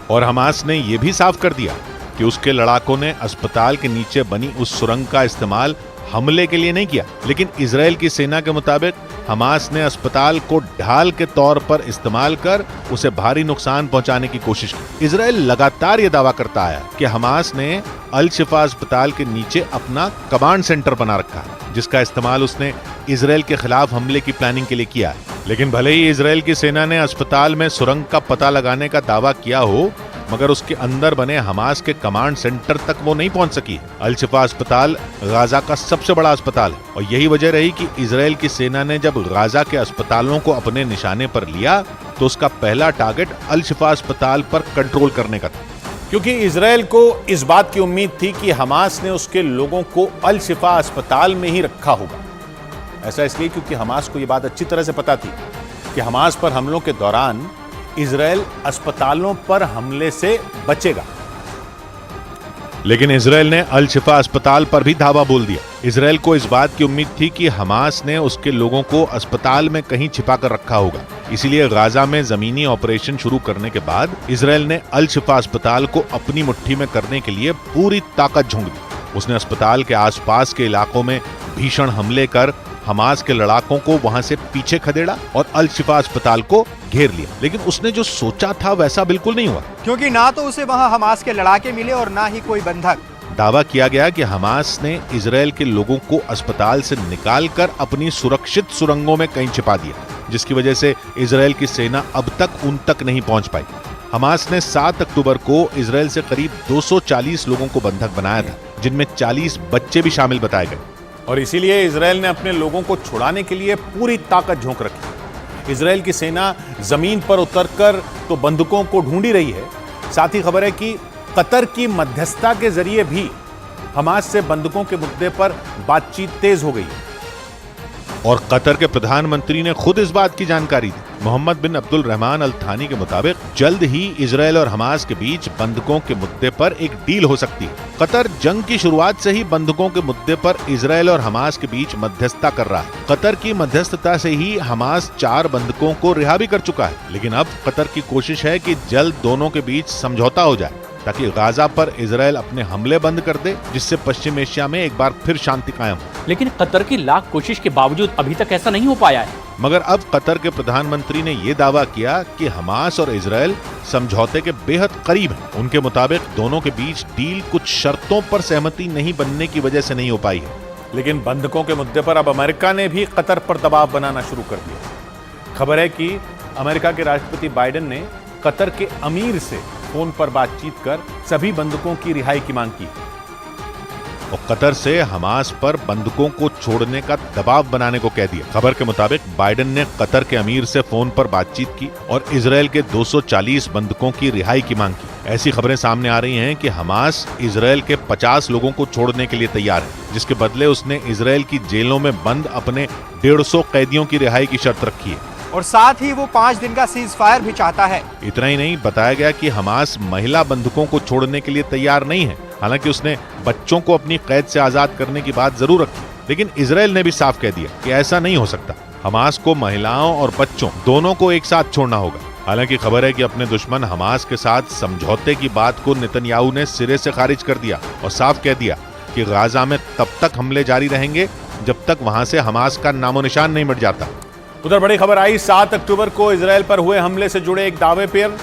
और हमास ने यह भी साफ कर दिया कि उसके लड़ाकों ने अस्पताल के नीचे बनी उस सुरंग का इस्तेमाल हमले के लिए नहीं किया। लेकिन इजराइल की सेना के मुताबिक हमास ने अस्पताल को ढाल के तौर पर इस्तेमाल कर उसे भारी नुकसान पहुंचाने की कोशिश की। इजराइल लगातार यह दावा करता आया कि हमास ने अल शिफा अस्पताल के नीचे अपना कमांड सेंटर बना रखा है, जिसका इस्तेमाल उसने इजराइल के खिलाफ हमले की प्लानिंग के लिए किया है। लेकिन भले ही इजराइल की सेना ने अस्पताल में सुरंग का पता लगाने का दावा किया हो, मगर उसके अंदर बने हमास के कमांड सेंटर तक वो नहीं पहुंच सकी। अल शिफा अस्पताल गाजा का सबसे बड़ा अस्पताल है और यही वजह रही कि इजराइल की सेना ने जब गाजा के अस्पतालों को अपने निशाने पर लिया तो उसका पहला टारगेट अल शिफा अस्पताल पर कंट्रोल करने का था, क्योंकि इजराइल को इस बात की उम्मीद थी कि हमास ने उसके लोगों को अल शिफा अस्पताल में ही रखा होगा। ऐसा इसलिए क्योंकि हमास को यह बात अच्छी तरह से पता थी कि हमास पर हमलों के दौरान इजराइल अस्पतालों पर हमले से बचेगा। लेकिन इजराइल ने अल शिफा अस्पताल पर भी धावा बोल दिया। इजराइल को इस बात की उम्मीद थी कि हमास ने उसके लोगों को अस्पताल में कहीं छिपा कर रखा होगा, इसीलिए गाजा में जमीनी ऑपरेशन शुरू करने के बाद इजराइल ने अल शिफा अस्पताल को अपनी मुट्ठी में करने के लिए पूरी ताकत झोंक दी। उसने अस्पताल के आसपास के इलाकों में भीषण हमले कर हमास के लड़ाकों को वहां से पीछे खदेड़ा और अल शिफा अस्पताल को घेर लिया। लेकिन उसने जो सोचा था वैसा बिल्कुल नहीं हुआ, क्योंकि ना तो उसे वहां हमास के लड़ाके मिले और ना ही कोई बंधक। दावा किया गया कि हमास ने इजराइल के लोगों को अस्पताल से निकालकर अपनी सुरक्षित सुरंगों में कहीं छिपा दिया, जिसकी वजह से इजराइल की सेना अब तक उन तक नहीं पहुंच पाई। हमास ने 7 अक्टूबर को इजराइल से करीब 240 लोगों को बंधक बनाया था, जिनमें 40 बच्चे भी शामिल बताए गए। और इसीलिए इजराइल ने अपने लोगों को छुड़ाने के लिए पूरी ताकत झोंक रखी। इजराइल की सेना जमीन पर उतरकर तो बंधकों को ढूंढ ही रही है, साथ ही खबर है कि कतर की मध्यस्थता के जरिए भी हमास से बंधकों के मुद्दे पर बातचीत तेज हो गई है। और कतर के प्रधानमंत्री ने खुद इस बात की जानकारी दी। मोहम्मद बिन अब्दुल रहमान अल थानी के मुताबिक जल्द ही इजराइल और हमास के बीच बंधकों के मुद्दे पर एक डील हो सकती है। कतर जंग की शुरुआत से ही बंधकों के मुद्दे पर इजराइल और हमास के बीच मध्यस्थता कर रहा है। कतर की मध्यस्थता से ही हमास 4 बंधकों को रिहा भी कर चुका है। लेकिन अब कतर की कोशिश है कि जल्द दोनों के बीच समझौता हो जाए, ताकि गाजा पर इजराइल अपने हमले बंद कर दे, जिससे पश्चिम एशिया में एक बार फिर शांति कायम हो। लेकिन कतर की लाख कोशिश के बावजूद अभी तक ऐसा नहीं हो पाया है। मगर अब कतर के प्रधानमंत्री ने यह दावा किया कि हमास और इजराइल समझौते के बेहद करीब हैं। उनके मुताबिक दोनों के बीच डील कुछ शर्तों पर सहमति नहीं बनने की वजह से नहीं हो पाई है। लेकिन बंधकों के मुद्दे पर अब अमेरिका ने भी कतर पर दबाव बनाना शुरू कर दिया। खबर है कि अमेरिका के राष्ट्रपति बाइडेन ने कतर के अमीर से फोन पर बातचीत कर सभी बंधकों की रिहाई की मांग की। और कतर से हमास पर बंधकों को छोड़ने का दबाव बनाने को कह दिया। खबर के मुताबिक बाइडेन ने कतर के अमीर से फोन पर बातचीत की और इजरायल के 240 बंधकों की रिहाई की मांग की। ऐसी खबरें सामने आ रही हैं कि हमास इजरायल के 50 लोगों को छोड़ने के लिए तैयार है, जिसके बदले उसने इजरायल की जेलों में बंद अपने 150 कैदियों की रिहाई की शर्त रखी है और साथ ही वो 5 दिन का सीज फायर भी चाहता है। इतना ही नहीं, बताया गया कि हमास महिला बंधकों को छोड़ने के लिए तैयार नहीं है। हालांकि उसने बच्चों को अपनी कैद से आजाद करने की बात जरूर रखी, लेकिन इजरायल ने भी साफ कह दिया कि ऐसा नहीं हो सकता। हमास को महिलाओं और बच्चों दोनों को एक साथ छोड़ना होगा। हालांकि खबर है कि अपने दुश्मन हमास के साथ समझौते की बात को नेतन्याहू ने सिरे से खारिज कर दिया और साफ कह दिया कि गाजा में तब तक हमले जारी रहेंगे जब तक वहां से हमास का नामो निशान नहीं मिट जाता। उधर बड़ी खबर आई 7 अक्टूबर को इजरायल पर हुए हमले से जुड़े एक दावे पर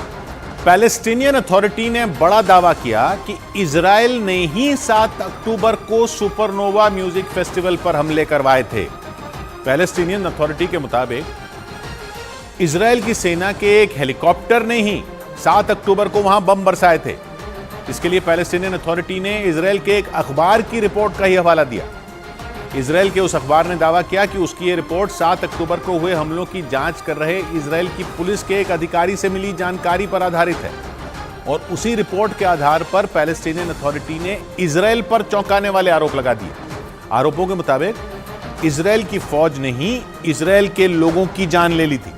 पैलेस्टीनियन अथॉरिटी ने बड़ा दावा किया कि इजरायल ने ही 7 अक्टूबर को सुपरनोवा म्यूजिक फेस्टिवल पर हमले करवाए थे। पैलेस्टीनियन अथॉरिटी के मुताबिक इजरायल की सेना के एक हेलीकॉप्टर ने ही 7 अक्टूबर को वहां बम बरसाए थे। इसके लिए पैलेस्टीनियन अथॉरिटी ने इजरायल के एक अखबार की रिपोर्ट का ही हवाला दिया। इजरायल के उस अखबार ने दावा किया कि उसकी ये रिपोर्ट 7 अक्टूबर को हुए हमलों की जांच कर रहे इजरायल की पुलिस के एक अधिकारी से मिली जानकारी पर आधारित है और उसी रिपोर्ट के आधार पर पैलेस्टीनियन अथॉरिटी ने इजरायल पर चौंकाने वाले आरोप लगा दिए। आरोपों के मुताबिक इजरायल की फौज ने ही इजरायल के लोगों की जान ले ली थी,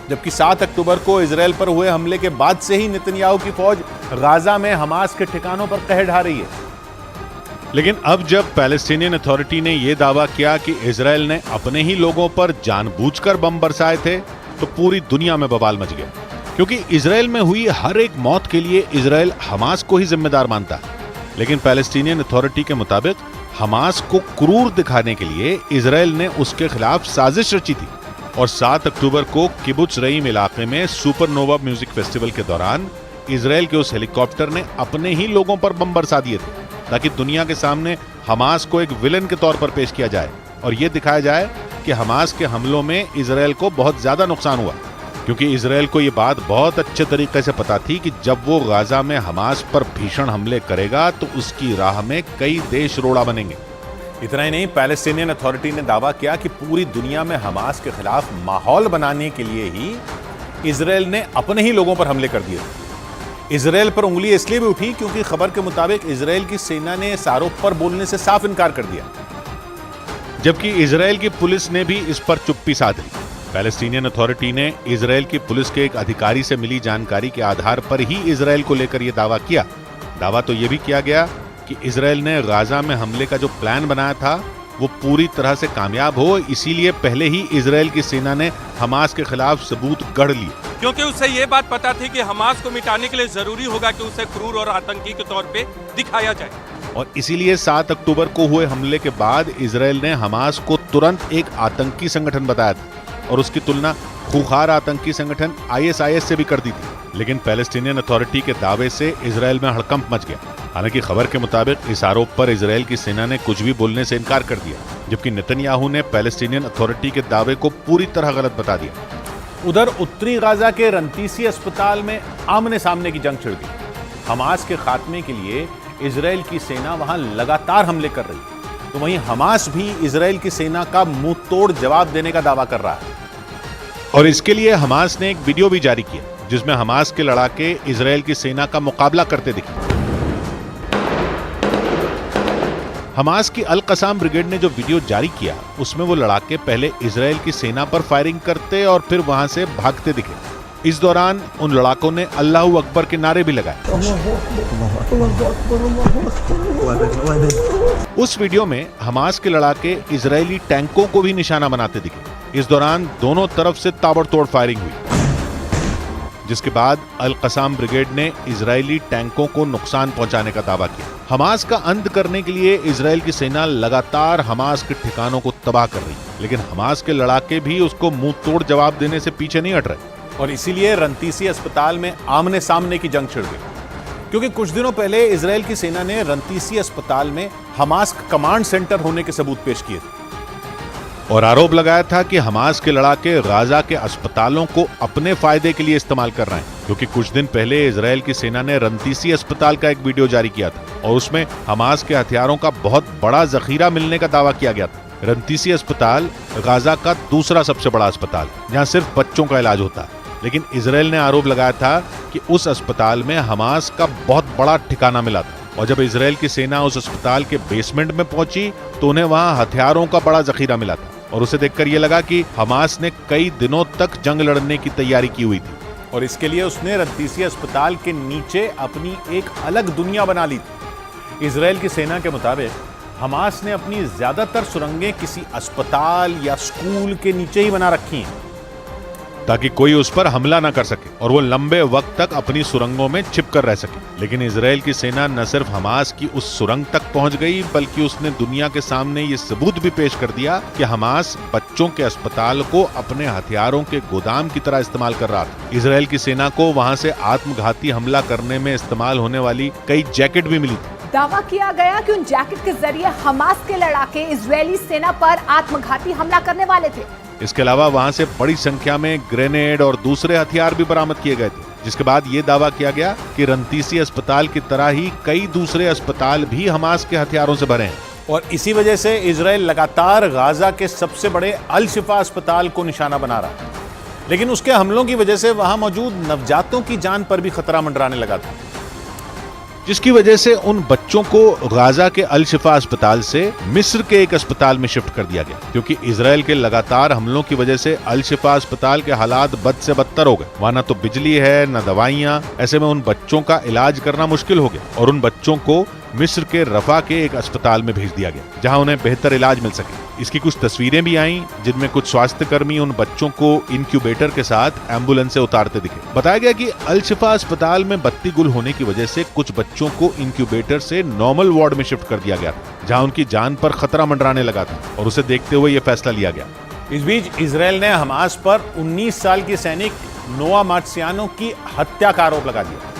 जबकि 7 अक्टूबर को इजरायल पर हुए हमले के बाद से ही नेतन्याहू की फौज गाजा में हमास के ठिकानों पर कहर ढा रही है। लेकिन अब जब पैलेस्टीनियन अथॉरिटी ने यह दावा किया कि इजरायल ने अपने ही लोगों पर जानबूझकर बम बरसाए थे, तो पूरी दुनिया में बवाल मच गया, क्योंकि इजरायल में हुई हर एक मौत के लिए इजरायल हमास को ही जिम्मेदार मानता है। लेकिन पैलेस्टीनियन अथॉरिटी के मुताबिक हमास को क्रूर दिखाने के लिए इजरायल ने उसके खिलाफ साजिश रची थी और 7 अक्टूबर को किबुत्ज रईम इलाके में सुपरनोवा म्यूजिक फेस्टिवल के दौरान इजरायल के उस हेलीकॉप्टर ने अपने ही लोगों पर बम बरसा दिए थे, ताकि दुनिया के सामने हमास को एक विलन के तौर पर पेश किया जाए और यह दिखाया जाए कि हमास के हमलों में इजरायल को बहुत ज्यादा नुकसान हुआ, क्योंकि इजरायल को यह बात बहुत अच्छे तरीके से पता थी कि जब वो गाजा में हमास पर भीषण हमले करेगा तो उसकी राह में कई देश रोड़ा बनेंगे। इतना ही नहीं, पैलेस्टीनियन अथॉरिटी ने दावा किया कि पूरी दुनिया में हमास के खिलाफ माहौल बनाने के लिए ही इजरायल ने अपने ही लोगों पर हमले कर दिए। इजरायल पर उंगली इसलिए भी उठी क्योंकि खबर के मुताबिक इजरायल की सेना ने इस आरोप पर बोलने से साफ इनकार कर दिया, जबकि इजरायल की पुलिस ने भी इस पर चुप्पी साध ली। पैलेस्टीनियन अथॉरिटी ने इजरायल की पुलिस के एक अधिकारी से मिली जानकारी के आधार पर ही इजरायल को लेकर यह दावा किया। दावा तो यह भी किया गया कि इजरायल ने गाजा में हमले का जो प्लान बनाया था वो पूरी तरह से कामयाब हो, इसीलिए पहले ही इजरायल की सेना ने हमास के खिलाफ सबूत गढ़ लिए, क्योंकि उसे ये बात पता थी कि हमास को मिटाने के लिए जरूरी होगा कि उसे क्रूर और आतंकी के तौर पे दिखाया जाए। और इसीलिए 7 अक्टूबर को हुए हमले के बाद इजरायल ने हमास को तुरंत एक आतंकी संगठन बताया था और उसकी तुलना खूंखार आतंकी संगठन ISIS से भी कर दी थी। लेकिन पैलेस्टीनियन अथॉरिटी के दावे से इजरायल में हड़कंप मच गया। हालांकि खबर के मुताबिक इस आरोप पर इजरायल की सेना ने कुछ भी बोलने से इनकार कर दिया, जबकि नेतन्याहू ने पैलेस्टीनियन अथॉरिटी के दावे को पूरी तरह गलत बता दिया। उधर उत्तरी गाजा के रंतीसी अस्पताल में आमने सामने की जंग छिड़ गई। हमास के खात्मे के लिए इजरायल की सेना वहां लगातार हमले कर रही है, तो वहीं हमास भी इजरायल की सेना का मुंह तोड़ जवाब देने का दावा कर रहा है। और इसके लिए हमास ने एक वीडियो भी जारी किया, जिसमें हमास के लड़ाके इजरायल की सेना का मुकाबला करते दिखे। हमास की अल कसाम ब्रिगेड ने जो वीडियो जारी किया, उसमें वो लड़ाके पहले इजरायल की सेना पर फायरिंग करते और फिर वहां से भागते दिखे। इस दौरान उन लड़ाकों ने अल्लाहू अकबर के नारे भी लगाए। उस वीडियो में हमास के लड़ाके इजरायली टैंकों को भी निशाना बनाते दिखे। इस दौरान दोनों तरफ से ताबड़तोड़ फायरिंग हुई, जिसके बाद अल कसाम ब्रिगेड ने इजरायली टैंकों को नुकसान पहुंचाने का दावा किया। हमास का अंत करने के लिए इजरायल की सेना लगातार हमास के ठिकानों को तबाह कर रही, लेकिन हमास के लड़ाके भी उसको मुंह तोड़ जवाब देने से पीछे नहीं हट रहे। और इसीलिए रंतीसी अस्पताल में आमने सामने की जंग छिड़ गई, क्योंकि कुछ दिनों पहले इजरायल की सेना ने रंतीसी अस्पताल में हमास कमांड सेंटर होने के सबूत पेश किए थे। और आरोप लगाया था कि हमास के लड़ाके गाजा के अस्पतालों को अपने फायदे के लिए इस्तेमाल कर रहे हैं, क्योंकि कुछ दिन पहले इजराइल की सेना ने रंतीसी अस्पताल का एक वीडियो जारी किया था और उसमें हमास के हथियारों का बहुत बड़ा जखीरा मिलने का दावा किया गया था। रंतीसी अस्पताल गाजा का दूसरा सबसे बड़ा अस्पताल, जहां सिर्फ बच्चों का इलाज होता है, लेकिन इजराइल ने आरोप लगाया था कि उस अस्पताल में हमास का बहुत बड़ा ठिकाना मिला था और जब इजराइल की सेना उस अस्पताल के बेसमेंट में पहुंची तो उन्हें वहां हथियारों का बड़ा जखीरा मिला था और उसे देखकर यह लगा कि हमास ने कई दिनों तक जंग लड़ने की तैयारी की हुई थी और इसके लिए उसने रंतीसी अस्पताल के नीचे अपनी एक अलग दुनिया बना ली थी। इजराइल की सेना के मुताबिक हमास ने अपनी ज्यादातर सुरंगें किसी अस्पताल या स्कूल के नीचे ही बना रखी हैं ताकि कोई उस पर हमला न कर सके और वो लंबे वक्त तक अपनी सुरंगों में छिपकर रह सके। लेकिन इजराइल की सेना न सिर्फ हमास की उस सुरंग तक पहुंच गई, बल्कि उसने दुनिया के सामने ये सबूत भी पेश कर दिया कि हमास बच्चों के अस्पताल को अपने हथियारों के गोदाम की तरह इस्तेमाल कर रहा था। इजराइल की सेना को वहां से आत्मघाती हमला करने में इस्तेमाल होने वाली कई जैकेट भी मिली थी। दावा किया गया कि उन जैकेट के जरिए हमास के लड़ाके इजरायली सेना पर आत्मघाती हमला करने वाले थे। इसके अलावा वहां से बड़ी संख्या में ग्रेनेड और दूसरे हथियार भी बरामद किए गए थे, जिसके बाद ये दावा किया गया कि रंतीसी अस्पताल की तरह ही कई दूसरे अस्पताल भी हमास के हथियारों से भरे हैं। और इसी वजह से इजराइल लगातार गाजा के सबसे बड़े अल शिफा अस्पताल को निशाना बना रहा है, लेकिन उसके हमलों की वजह से वहां मौजूद नवजातों की जान पर भी खतरा मंडराने लगा था, जिसकी वजह से उन बच्चों को गाजा के अल शिफा अस्पताल से मिस्र के एक अस्पताल में शिफ्ट कर दिया गया, क्योंकि इजराइल के लगातार हमलों की वजह से अल शिफा अस्पताल के हालात बद से बदतर हो गए। वहां न तो बिजली है न दवाइयां, ऐसे में उन बच्चों का इलाज करना मुश्किल हो गया और उन बच्चों को मिस्र के रफा के एक अस्पताल में भेज दिया गया, जहां उन्हें बेहतर इलाज मिल सके। इसकी कुछ तस्वीरें भी आईं, जिनमें कुछ स्वास्थ्यकर्मी उन बच्चों को इंक्यूबेटर के साथ एम्बुलेंस से उतारते दिखे। बताया गया कि अल शिफा अस्पताल में बत्ती गुल होने की वजह से कुछ बच्चों को इंक्यूबेटर से नॉर्मल वार्ड में शिफ्ट कर दिया गया, जहां उनकी जान पर खतरा मंडराने लगा था और उसे देखते हुए यह फैसला लिया गया। इस बीच इजराइल ने हमास पर 19 साल की सैनिक नोआ मार्सियानो की हत्या का आरोप लगा दिया।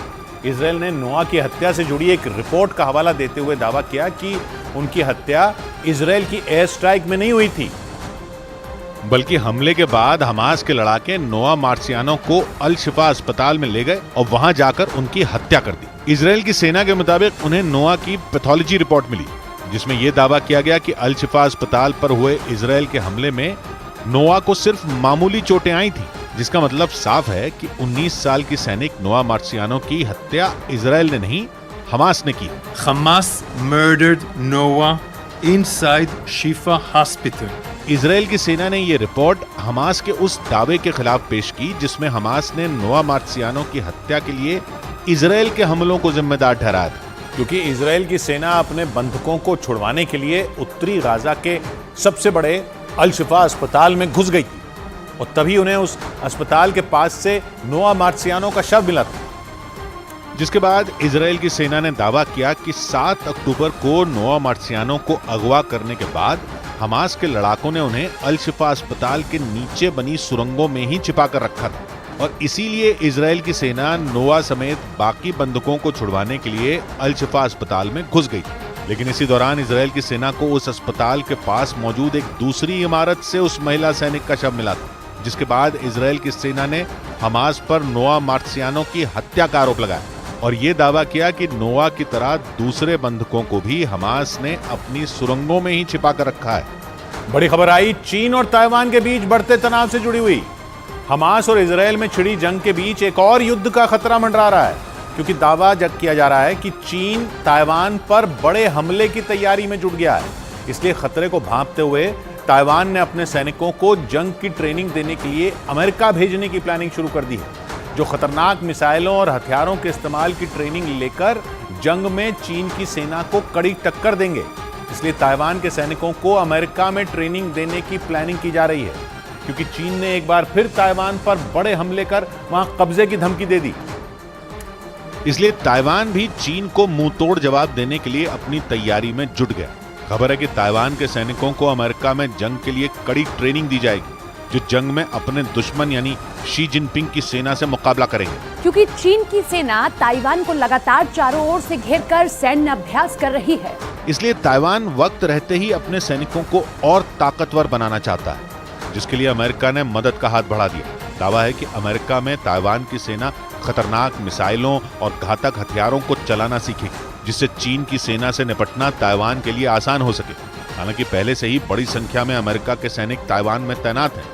इजराइल ने नोआ की हत्या से जुड़ी एक रिपोर्ट का हवाला देते हुए दावा किया कि उनकी हत्या इजराइल की एयर स्ट्राइक में नहीं हुई थी, बल्कि हमले के बाद हमास के लड़ाके नोआ मार्सियानो को अल शिफा अस्पताल में ले गए और वहां जाकर उनकी हत्या कर दी। इजराइल की सेना के मुताबिक उन्हें नोआ की पैथोलॉजी रिपोर्ट मिली, जिसमें यह दावा किया गया कि अल शिफा अस्पताल पर हुए इजराइल के हमले में नोआ को सिर्फ मामूली चोटें आई थी, जिसका मतलब साफ है कि 19 साल की सैनिक नोआ मार्सियानो की हत्या इजराइल ने नहीं, हमास ने की। Hamas murdered Noah inside Shifa Hospital. Israel की सेना ने यह रिपोर्ट हमास के उस दावे के खिलाफ पेश की, जिसमें हमास ने नोआ मार्सियानो की हत्या के लिए इजराइल के हमलों को जिम्मेदार ठहराया था, क्योंकि इजराइल की सेना अपने बंधकों को छुड़वाने के लिए उत्तरी गाजा के सबसे बड़े अल शिफा अस्पताल में घुस गई थी और तभी उन्हें उस अस्पताल के पास से नोआ मार्सियानो का शव मिला था। जिसके बाद इजराइल की सेना ने दावा किया कि 7 अक्टूबर को नोआ मार्सियानो को अगवा करने के बाद हमास के लड़ाकों ने उन्हें अल शिफा अस्पताल के नीचे बनी सुरंगों में ही छिपा कर रखा था और इसीलिए इजराइल की सेना नोआ समेत बाकी बंधकों को छुड़वाने के लिए अल शिफा अस्पताल में घुस गई। लेकिन इसी दौरान इजराइल की सेना को उस अस्पताल के पास मौजूद एक दूसरी इमारत से उस महिला सैनिक का शव मिला था, जिसके बाद इजराइल की सेना ने हमास पर नोआ मार्सियानो की हत्या का आरोप लगाया और ये दावा किया कि नोआ की तरह दूसरे बंधकों को भी हमास ने अपनी सुरंगों में ही छिपा कर रखा है। बड़ी खबर आई चीन और ताइवान के बीच बढ़ते तनाव से जुड़ी हुई। हमास और इजराइल में छिड़ी जंग के बीच एक और युद्ध का खतरा मंडरा रहा है, क्योंकि दावा किया जा रहा है कि चीन ताइवान पर बड़े हमले की तैयारी में जुट गया है। इसलिए खतरे को भांपते हुए ताइवान ने अपने सैनिकों को जंग की ट्रेनिंग देने के लिए अमेरिका भेजने की प्लानिंग शुरू कर दी है, जो खतरनाक मिसाइलों और हथियारों के इस्तेमाल की ट्रेनिंग लेकर जंग में चीन की सेना को कड़ी टक्कर देंगे। इसलिए ताइवान के सैनिकों को अमेरिका में ट्रेनिंग देने की प्लानिंग की जा रही है, क्योंकि चीन ने एक बार फिर ताइवान पर बड़े हमले कर वहां कब्जे की धमकी दे दी। इसलिए ताइवान भी चीन को मुंहतोड़ जवाब देने के लिए अपनी तैयारी में जुट गया। खबर है कि ताइवान के सैनिकों को अमेरिका में जंग के लिए कड़ी ट्रेनिंग दी जाएगी जो जंग में अपने दुश्मन यानी शी जिनपिंग की सेना से मुकाबला करेंगे। क्योंकि चीन की सेना ताइवान को लगातार चारों ओर से घेरकर सैन्य अभ्यास कर रही है, इसलिए ताइवान वक्त रहते ही अपने सैनिकों को और ताकतवर बनाना चाहता है, जिसके लिए अमेरिका ने मदद का हाथ बढ़ा दिया। दावा है कि अमेरिका में ताइवान की सेना खतरनाक मिसाइलों और घातक हथियारों को चलाना सीखेगी, जिससे चीन की सेना से निपटना ताइवान के लिए आसान हो सके। हालांकि पहले से ही बड़ी संख्या में अमेरिका के सैनिक ताइवान में तैनात हैं,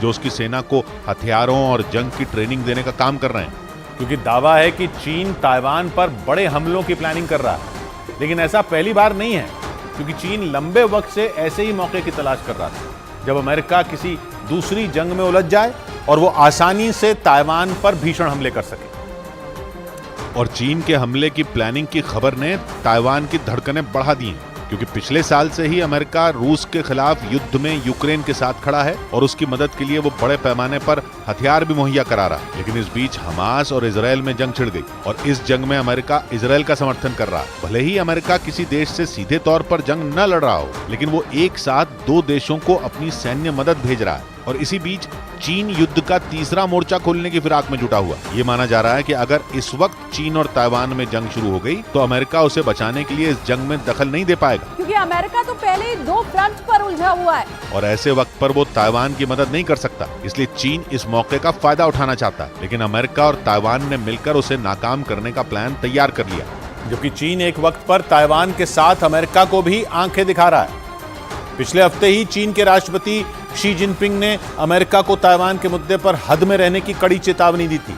जो उसकी सेना को हथियारों और जंग की ट्रेनिंग देने का काम कर रहे हैं। क्योंकि दावा है कि चीन ताइवान पर बड़े हमलों की प्लानिंग कर रहा है, लेकिन ऐसा पहली बार नहीं है, क्योंकि चीन लंबे वक्त से ऐसे ही मौके की तलाश कर रहा था, जब अमेरिका किसी दूसरी जंग में उलझ जाए और वो आसानी से ताइवान पर भीषण हमले कर सके। और चीन के हमले की प्लानिंग की खबर ने ताइवान की धड़कनें बढ़ा दी हैं, क्योंकि पिछले साल से ही अमेरिका रूस के खिलाफ युद्ध में यूक्रेन के साथ खड़ा है और उसकी मदद के लिए वो बड़े पैमाने पर हथियार भी मुहैया करा रहा है। लेकिन इस बीच हमास और इजराइल में जंग छिड़ गई और इस जंग में अमेरिका इजराइल का समर्थन कर रहा है। भले ही अमेरिका किसी देश से सीधे तौर पर जंग न लड़ रहा हो, लेकिन वो एक साथ दो देशों को अपनी सैन्य मदद भेज रहा है। और इसी बीच चीन युद्ध का तीसरा मोर्चा खोलने की फिराक में जुटा हुआ। ये माना जा रहा है कि अगर इस वक्त चीन और ताइवान में जंग शुरू हो गई तो अमेरिका उसे बचाने के लिए इस जंग में दखल नहीं दे पाएगा, क्योंकि अमेरिका तो पहले ही दो फ्रंट पर उलझा हुआ है और ऐसे वक्त पर वो ताइवान की मदद नहीं कर सकता। इसलिए चीन इस मौके का फायदा उठाना चाहता है, लेकिन अमेरिका और ताइवान ने मिलकर उसे नाकाम करने का प्लान तैयार कर लिया। जबकि चीन एक वक्त पर ताइवान के साथ अमेरिका को भी आंखें दिखा रहा है। पिछले हफ्ते ही चीन के राष्ट्रपति शी जिनपिंग ने अमेरिका को ताइवान के मुद्दे पर हद में रहने की कड़ी चेतावनी दी थी,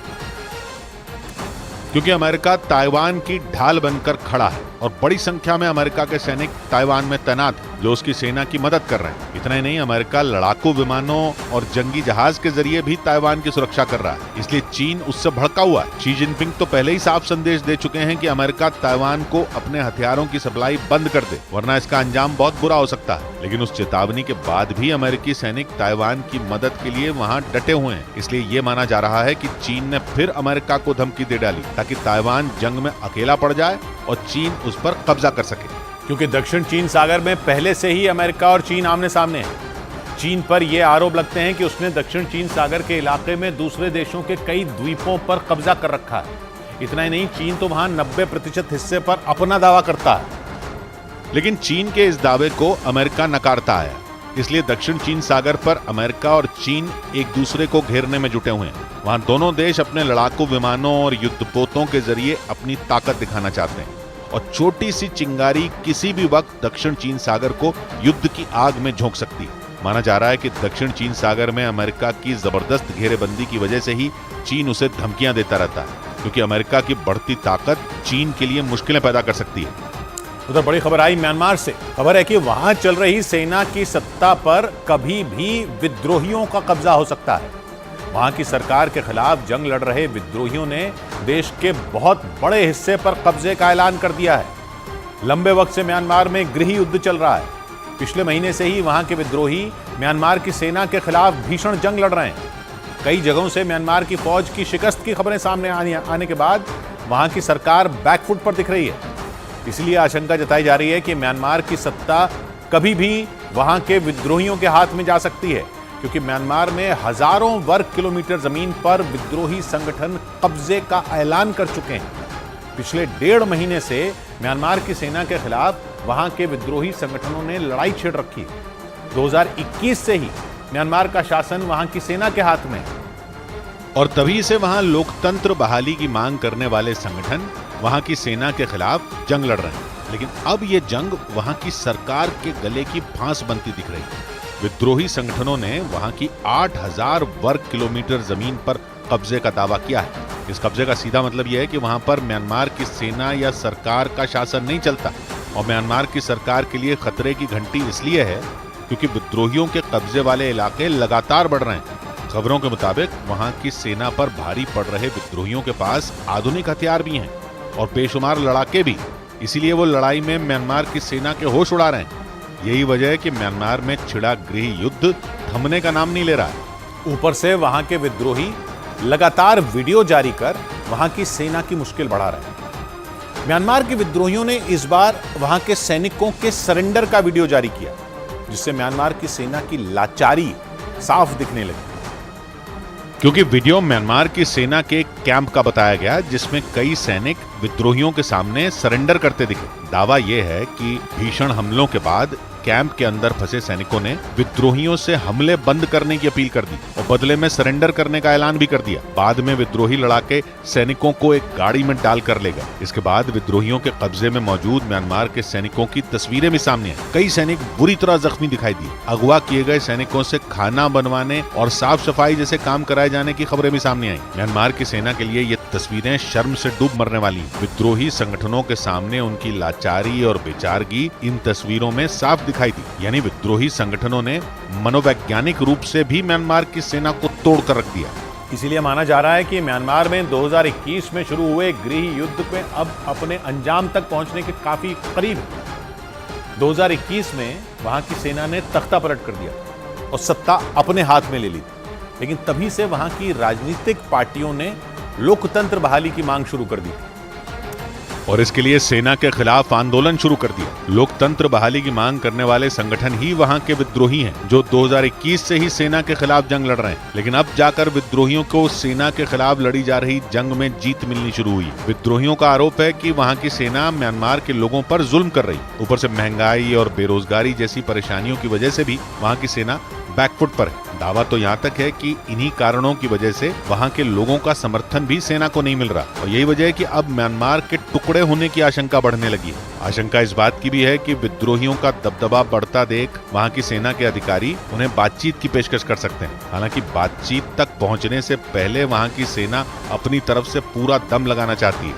क्योंकि अमेरिका ताइवान की ढाल बनकर खड़ा है और बड़ी संख्या में अमेरिका के सैनिक ताइवान में तैनात हैं, जो उसकी सेना की मदद कर रहे हैं। इतना ही नहीं, अमेरिका लड़ाकू विमानों और जंगी जहाज के जरिए भी ताइवान की सुरक्षा कर रहा है, इसलिए चीन उससे भड़का हुआ है। शी जिनपिंग तो पहले ही साफ संदेश दे चुके हैं कि अमेरिका ताइवान को अपने हथियारों की सप्लाई बंद कर दे, वरना इसका अंजाम बहुत बुरा हो सकता है। लेकिन उस चेतावनी के बाद भी अमेरिकी सैनिक ताइवान की मदद के लिए वहां डटे हुए हैं, इसलिए ये माना जा रहा है कि चीन ने फिर अमेरिका को धमकी दे डाली ताकि ताइवान जंग में अकेला पड़ जाए और चीन उस पर कब्जा कर सके। क्योंकि दक्षिण चीन सागर में पहले से ही अमेरिका और चीन आमने सामने हैं। चीन पर यह आरोप लगते हैं कि उसने दक्षिण चीन सागर के इलाके में दूसरे देशों के कई द्वीपों पर कब्जा कर रखा है। इतना ही नहीं, चीन तो वहां 90% हिस्से पर अपना दावा करता है। लेकिन चीन के इस दावे को अमेरिका नकारता है, इसलिए दक्षिण चीन सागर पर अमेरिका और चीन एक दूसरे को घेरने में जुटे हुए हैं। वहां दोनों देश अपने लड़ाकू विमानों और युद्धपोतों के जरिए अपनी ताकत दिखाना चाहते हैं, और छोटी सी चिंगारी किसी भी वक्त दक्षिण चीन सागर को युद्ध की आग में झोंक सकती है। माना जा रहा है कि दक्षिण चीन सागर में अमेरिका की जबरदस्त घेरेबंदी की वजह से ही चीन उसे धमकियां देता रहता है, क्योंकि अमेरिका की बढ़ती ताकत चीन के लिए मुश्किलें पैदा कर सकती है। उधर बड़ी खबर आई म्यांमार से। खबर है कि वहां चल रही सेना की सत्ता पर कभी भी विद्रोहियों का कब्जा हो सकता है। वहां की सरकार के खिलाफ जंग लड़ रहे विद्रोहियों ने देश के बहुत बड़े हिस्से पर कब्जे का ऐलान कर दिया है। लंबे वक्त से म्यांमार में गृह युद्ध चल रहा है। पिछले महीने से ही वहां के विद्रोही म्यांमार की सेना के खिलाफ भीषण जंग लड़ रहे हैं। कई जगहों से म्यांमार की फौज की शिकस्त की खबरें सामने आने के बाद वहां की सरकार बैकफुट पर दिख रही है। इसलिए आशंका जताई जा रही है कि म्यांमार की सत्ता कभी भी वहां के विद्रोहियों के हाथ में जा सकती है, क्योंकि म्यांमार में हजारों वर्ग किलोमीटर जमीन पर विद्रोही संगठन कब्जे का ऐलान कर चुके हैं। पिछले 1.5 महीने से म्यांमार की सेना के खिलाफ वहां के विद्रोही संगठनों ने लड़ाई छेड़ रखी है। 2021 से ही म्यांमार का शासन वहां की सेना के हाथ में है, और तभी से वहां लोकतंत्र बहाली की मांग करने वाले संगठन वहां की सेना के खिलाफ जंग लड़ रहे हैं। लेकिन अब ये जंग वहां की सरकार के गले की फांस बनती दिख रही है। विद्रोही संगठनों ने वहां की 8000 वर्ग किलोमीटर जमीन पर कब्जे का दावा किया है। इस कब्जे का सीधा मतलब यह है कि वहां पर म्यांमार की सेना या सरकार का शासन नहीं चलता, और म्यांमार की सरकार के लिए खतरे की घंटी इसलिए है क्योंकि विद्रोहियों के कब्जे वाले इलाके लगातार बढ़ रहे हैं। खबरों के मुताबिक वहां की सेना पर भारी पड़ रहे विद्रोहियों के पास आधुनिक हथियार भी हैं और बेशुमार लड़ाके भी, इसीलिए वो लड़ाई में म्यांमार की सेना के होश उड़ा रहे हैं। यही वजह है कि म्यांमार में छिड़ा गृह युद्ध थमने का नाम नहीं ले रहा है। ऊपर से वहां के विद्रोही लगातार वीडियो जारी कर वहां की सेना की मुश्किल बढ़ा रहे हैं। म्यांमार के विद्रोहियों ने इस बार वहां के सैनिकों के सरेंडर का वीडियो जारी किया, जिससे म्यांमार की सेना की लाचारी साफ दिखने लगी। क्योंकि वीडियो म्यांमार की सेना के एक कैंप का बताया गया जिसमें कई सैनिक विद्रोहियों के सामने सरेंडर करते दिखे। दावा यह है कि भीषण हमलों के बाद कैंप के अंदर फंसे सैनिकों ने विद्रोहियों से हमले बंद करने की अपील कर दी और बदले में सरेंडर करने का ऐलान भी कर दिया। बाद में विद्रोही लड़ाके सैनिकों को एक गाड़ी में डालकर ले गए। इसके बाद विद्रोहियों के कब्जे में मौजूद म्यांमार के सैनिकों की तस्वीरें भी सामने आई। कई सैनिक बुरी तरह जख्मी दिखाई दिए। अगवा किए गए सैनिकों से खाना बनवाने और साफ सफाई जैसे काम कराए जाने की खबरें भी सामने आई। म्यांमार की सेना के लिए ये तस्वीरें शर्म से डूब मरने वाली हैं। विद्रोही संगठनों के सामने उनकी लाचारी और बेचारगी इन तस्वीरों में साफ दिखाई दी। यानी विद्रोही संगठनों ने मनोवैज्ञानिक रूप से भी म्यांमार की सेना को तोड़कर रख दिया। इसीलिए माना जा रहा है कि म्यांमार में 2021 में शुरू हुए गृह युद्ध में अब अपने अंजाम तक पहुंचने के काफी करीब है। 2021 में वहां की सेना ने तख्ता पलट कर दिया और सत्ता अपने हाथ में ले ली, लेकिन तभी से वहां की राजनीतिक पार्टियों ने लोकतंत्र बहाली की मांग शुरू कर दी और इसके लिए सेना के खिलाफ आंदोलन शुरू कर दिया। लोकतंत्र बहाली की मांग करने वाले संगठन ही वहां के विद्रोही हैं, जो 2021 से ही सेना के खिलाफ जंग लड़ रहे हैं। लेकिन अब जाकर विद्रोहियों को सेना के खिलाफ लड़ी जा रही जंग में जीत मिलनी शुरू हुई। विद्रोहियों का आरोप है कि वहां की सेना म्यांमार के लोगों पर जुल्म कर रही। ऊपर से महंगाई और बेरोजगारी जैसी परेशानियों की वजह से भी वहां की सेना बैकफुट पर है। दावा तो यहाँ तक है कि इन्हीं कारणों की वजह से वहां के लोगों का समर्थन भी सेना को नहीं मिल रहा और यही वजह है कि अब म्यांमार के टुकड़े होने की आशंका बढ़ने लगी है। आशंका इस बात की भी है कि विद्रोहियों का दबदबा बढ़ता देख वहां की सेना के अधिकारी उन्हें बातचीत की पेशकश कर सकते हैं। हालांकि बातचीत तक पहुंचने से पहले वहां की सेना अपनी तरफ से पूरा दम लगाना चाहती है,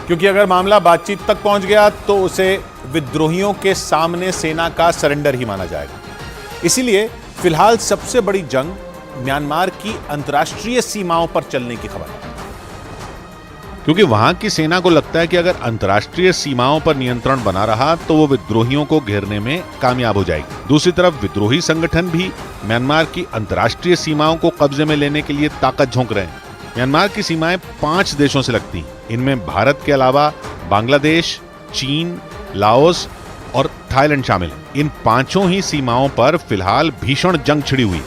क्योंकि अगर मामला बातचीत तक पहुंच गया तो उसे विद्रोहियों के सामने सेना का सरेंडर ही माना जाएगा। इसीलिए फिलहाल सबसे बड़ी जंग म्यांमार की अंतर्राष्ट्रीय सीमाओं पर चलने की खबर है, क्योंकि वहां की सेना को लगता है कि अगर अंतर्राष्ट्रीय सीमाओं पर नियंत्रण बना रहा तो वो विद्रोहियों को घेरने में कामयाब हो जाएगी। दूसरी तरफ विद्रोही संगठन भी म्यांमार की अंतर्राष्ट्रीय सीमाओं को कब्जे में लेने के लिए ताकत झोंक रहे हैं। म्यांमार की सीमाएं 5 देशों से लगती हैं। इनमें भारत के अलावा बांग्लादेश, चीन, लाओस और थाईलैंड शामिल है। इन 5 ही सीमाओं पर फिलहाल भीषण जंग छिड़ी हुई,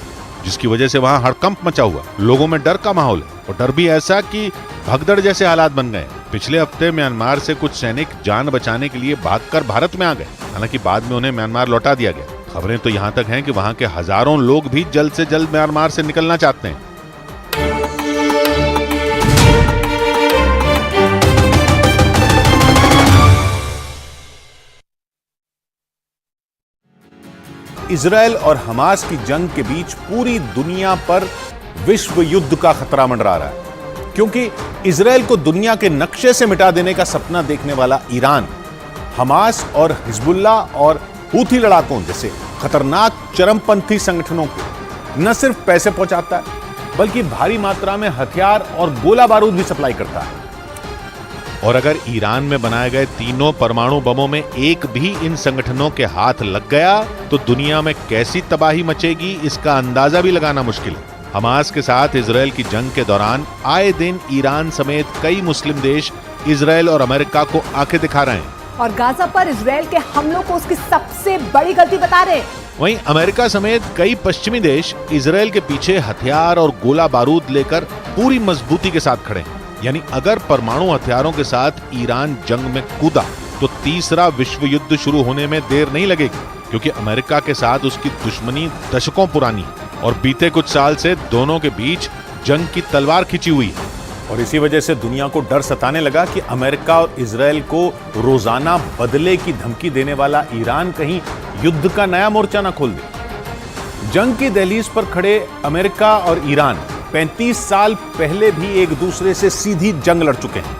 जिसकी वजह से वहां हड़कंप मचा हुआ। लोगों में डर का माहौल है और डर भी ऐसा कि भगदड़ जैसे हालात बन गए। पिछले हफ्ते म्यांमार से कुछ सैनिक जान बचाने के लिए भागकर भारत में आ गए, हालांकि बाद में उन्हें म्यांमार लौटा दिया गया। खबरें तो यहां तक हैं कि वहां के हजारों लोग भी जल्द से जल्द म्यांमार से निकलना चाहते हैं। इजरायल और हमास की जंग के बीच पूरी दुनिया पर विश्व युद्ध का खतरा मंडरा रहा है, क्योंकि इजरायल को दुनिया के नक्शे से मिटा देने का सपना देखने वाला ईरान हमास और हिजबुल्ला और हूथी लड़ाकों जैसे खतरनाक चरमपंथी संगठनों को न सिर्फ पैसे पहुंचाता है बल्कि भारी मात्रा में हथियार और गोला बारूद भी सप्लाई करता है। और अगर ईरान में बनाए गए तीनों परमाणु बमों में एक भी इन संगठनों के हाथ लग गया तो दुनिया में कैसी तबाही मचेगी इसका अंदाजा भी लगाना मुश्किल है। हमास के साथ इजरायल की जंग के दौरान आए दिन ईरान समेत कई मुस्लिम देश इजरायल और अमेरिका को आंखें दिखा रहे हैं और गाजा पर इजरायल के हमलों को उसकी सबसे बड़ी गलती बता रहे हैं। वहीं अमेरिका समेत कई पश्चिमी देश इजरायल के पीछे हथियार और गोला बारूद लेकर पूरी मजबूती के साथ खड़े हैं। यानी अगर परमाणु हथियारों के साथ ईरान जंग में कूदा तो तीसरा विश्व युद्ध शुरू होने में देर नहीं लगेगी, क्योंकि अमेरिका के साथ उसकी दुश्मनी दशकों पुरानी है और बीते कुछ साल से दोनों के बीच जंग की तलवार खिंची हुई है। और इसी वजह से दुनिया को डर सताने लगा कि अमेरिका और इजरायल को रोजाना बदले की धमकी देने वाला ईरान कहीं युद्ध का नया मोर्चा न खोल दे। जंग की दहलीज पर खड़े अमेरिका और ईरान 35 साल पहले भी एक दूसरे से सीधी जंग लड़ चुके हैं,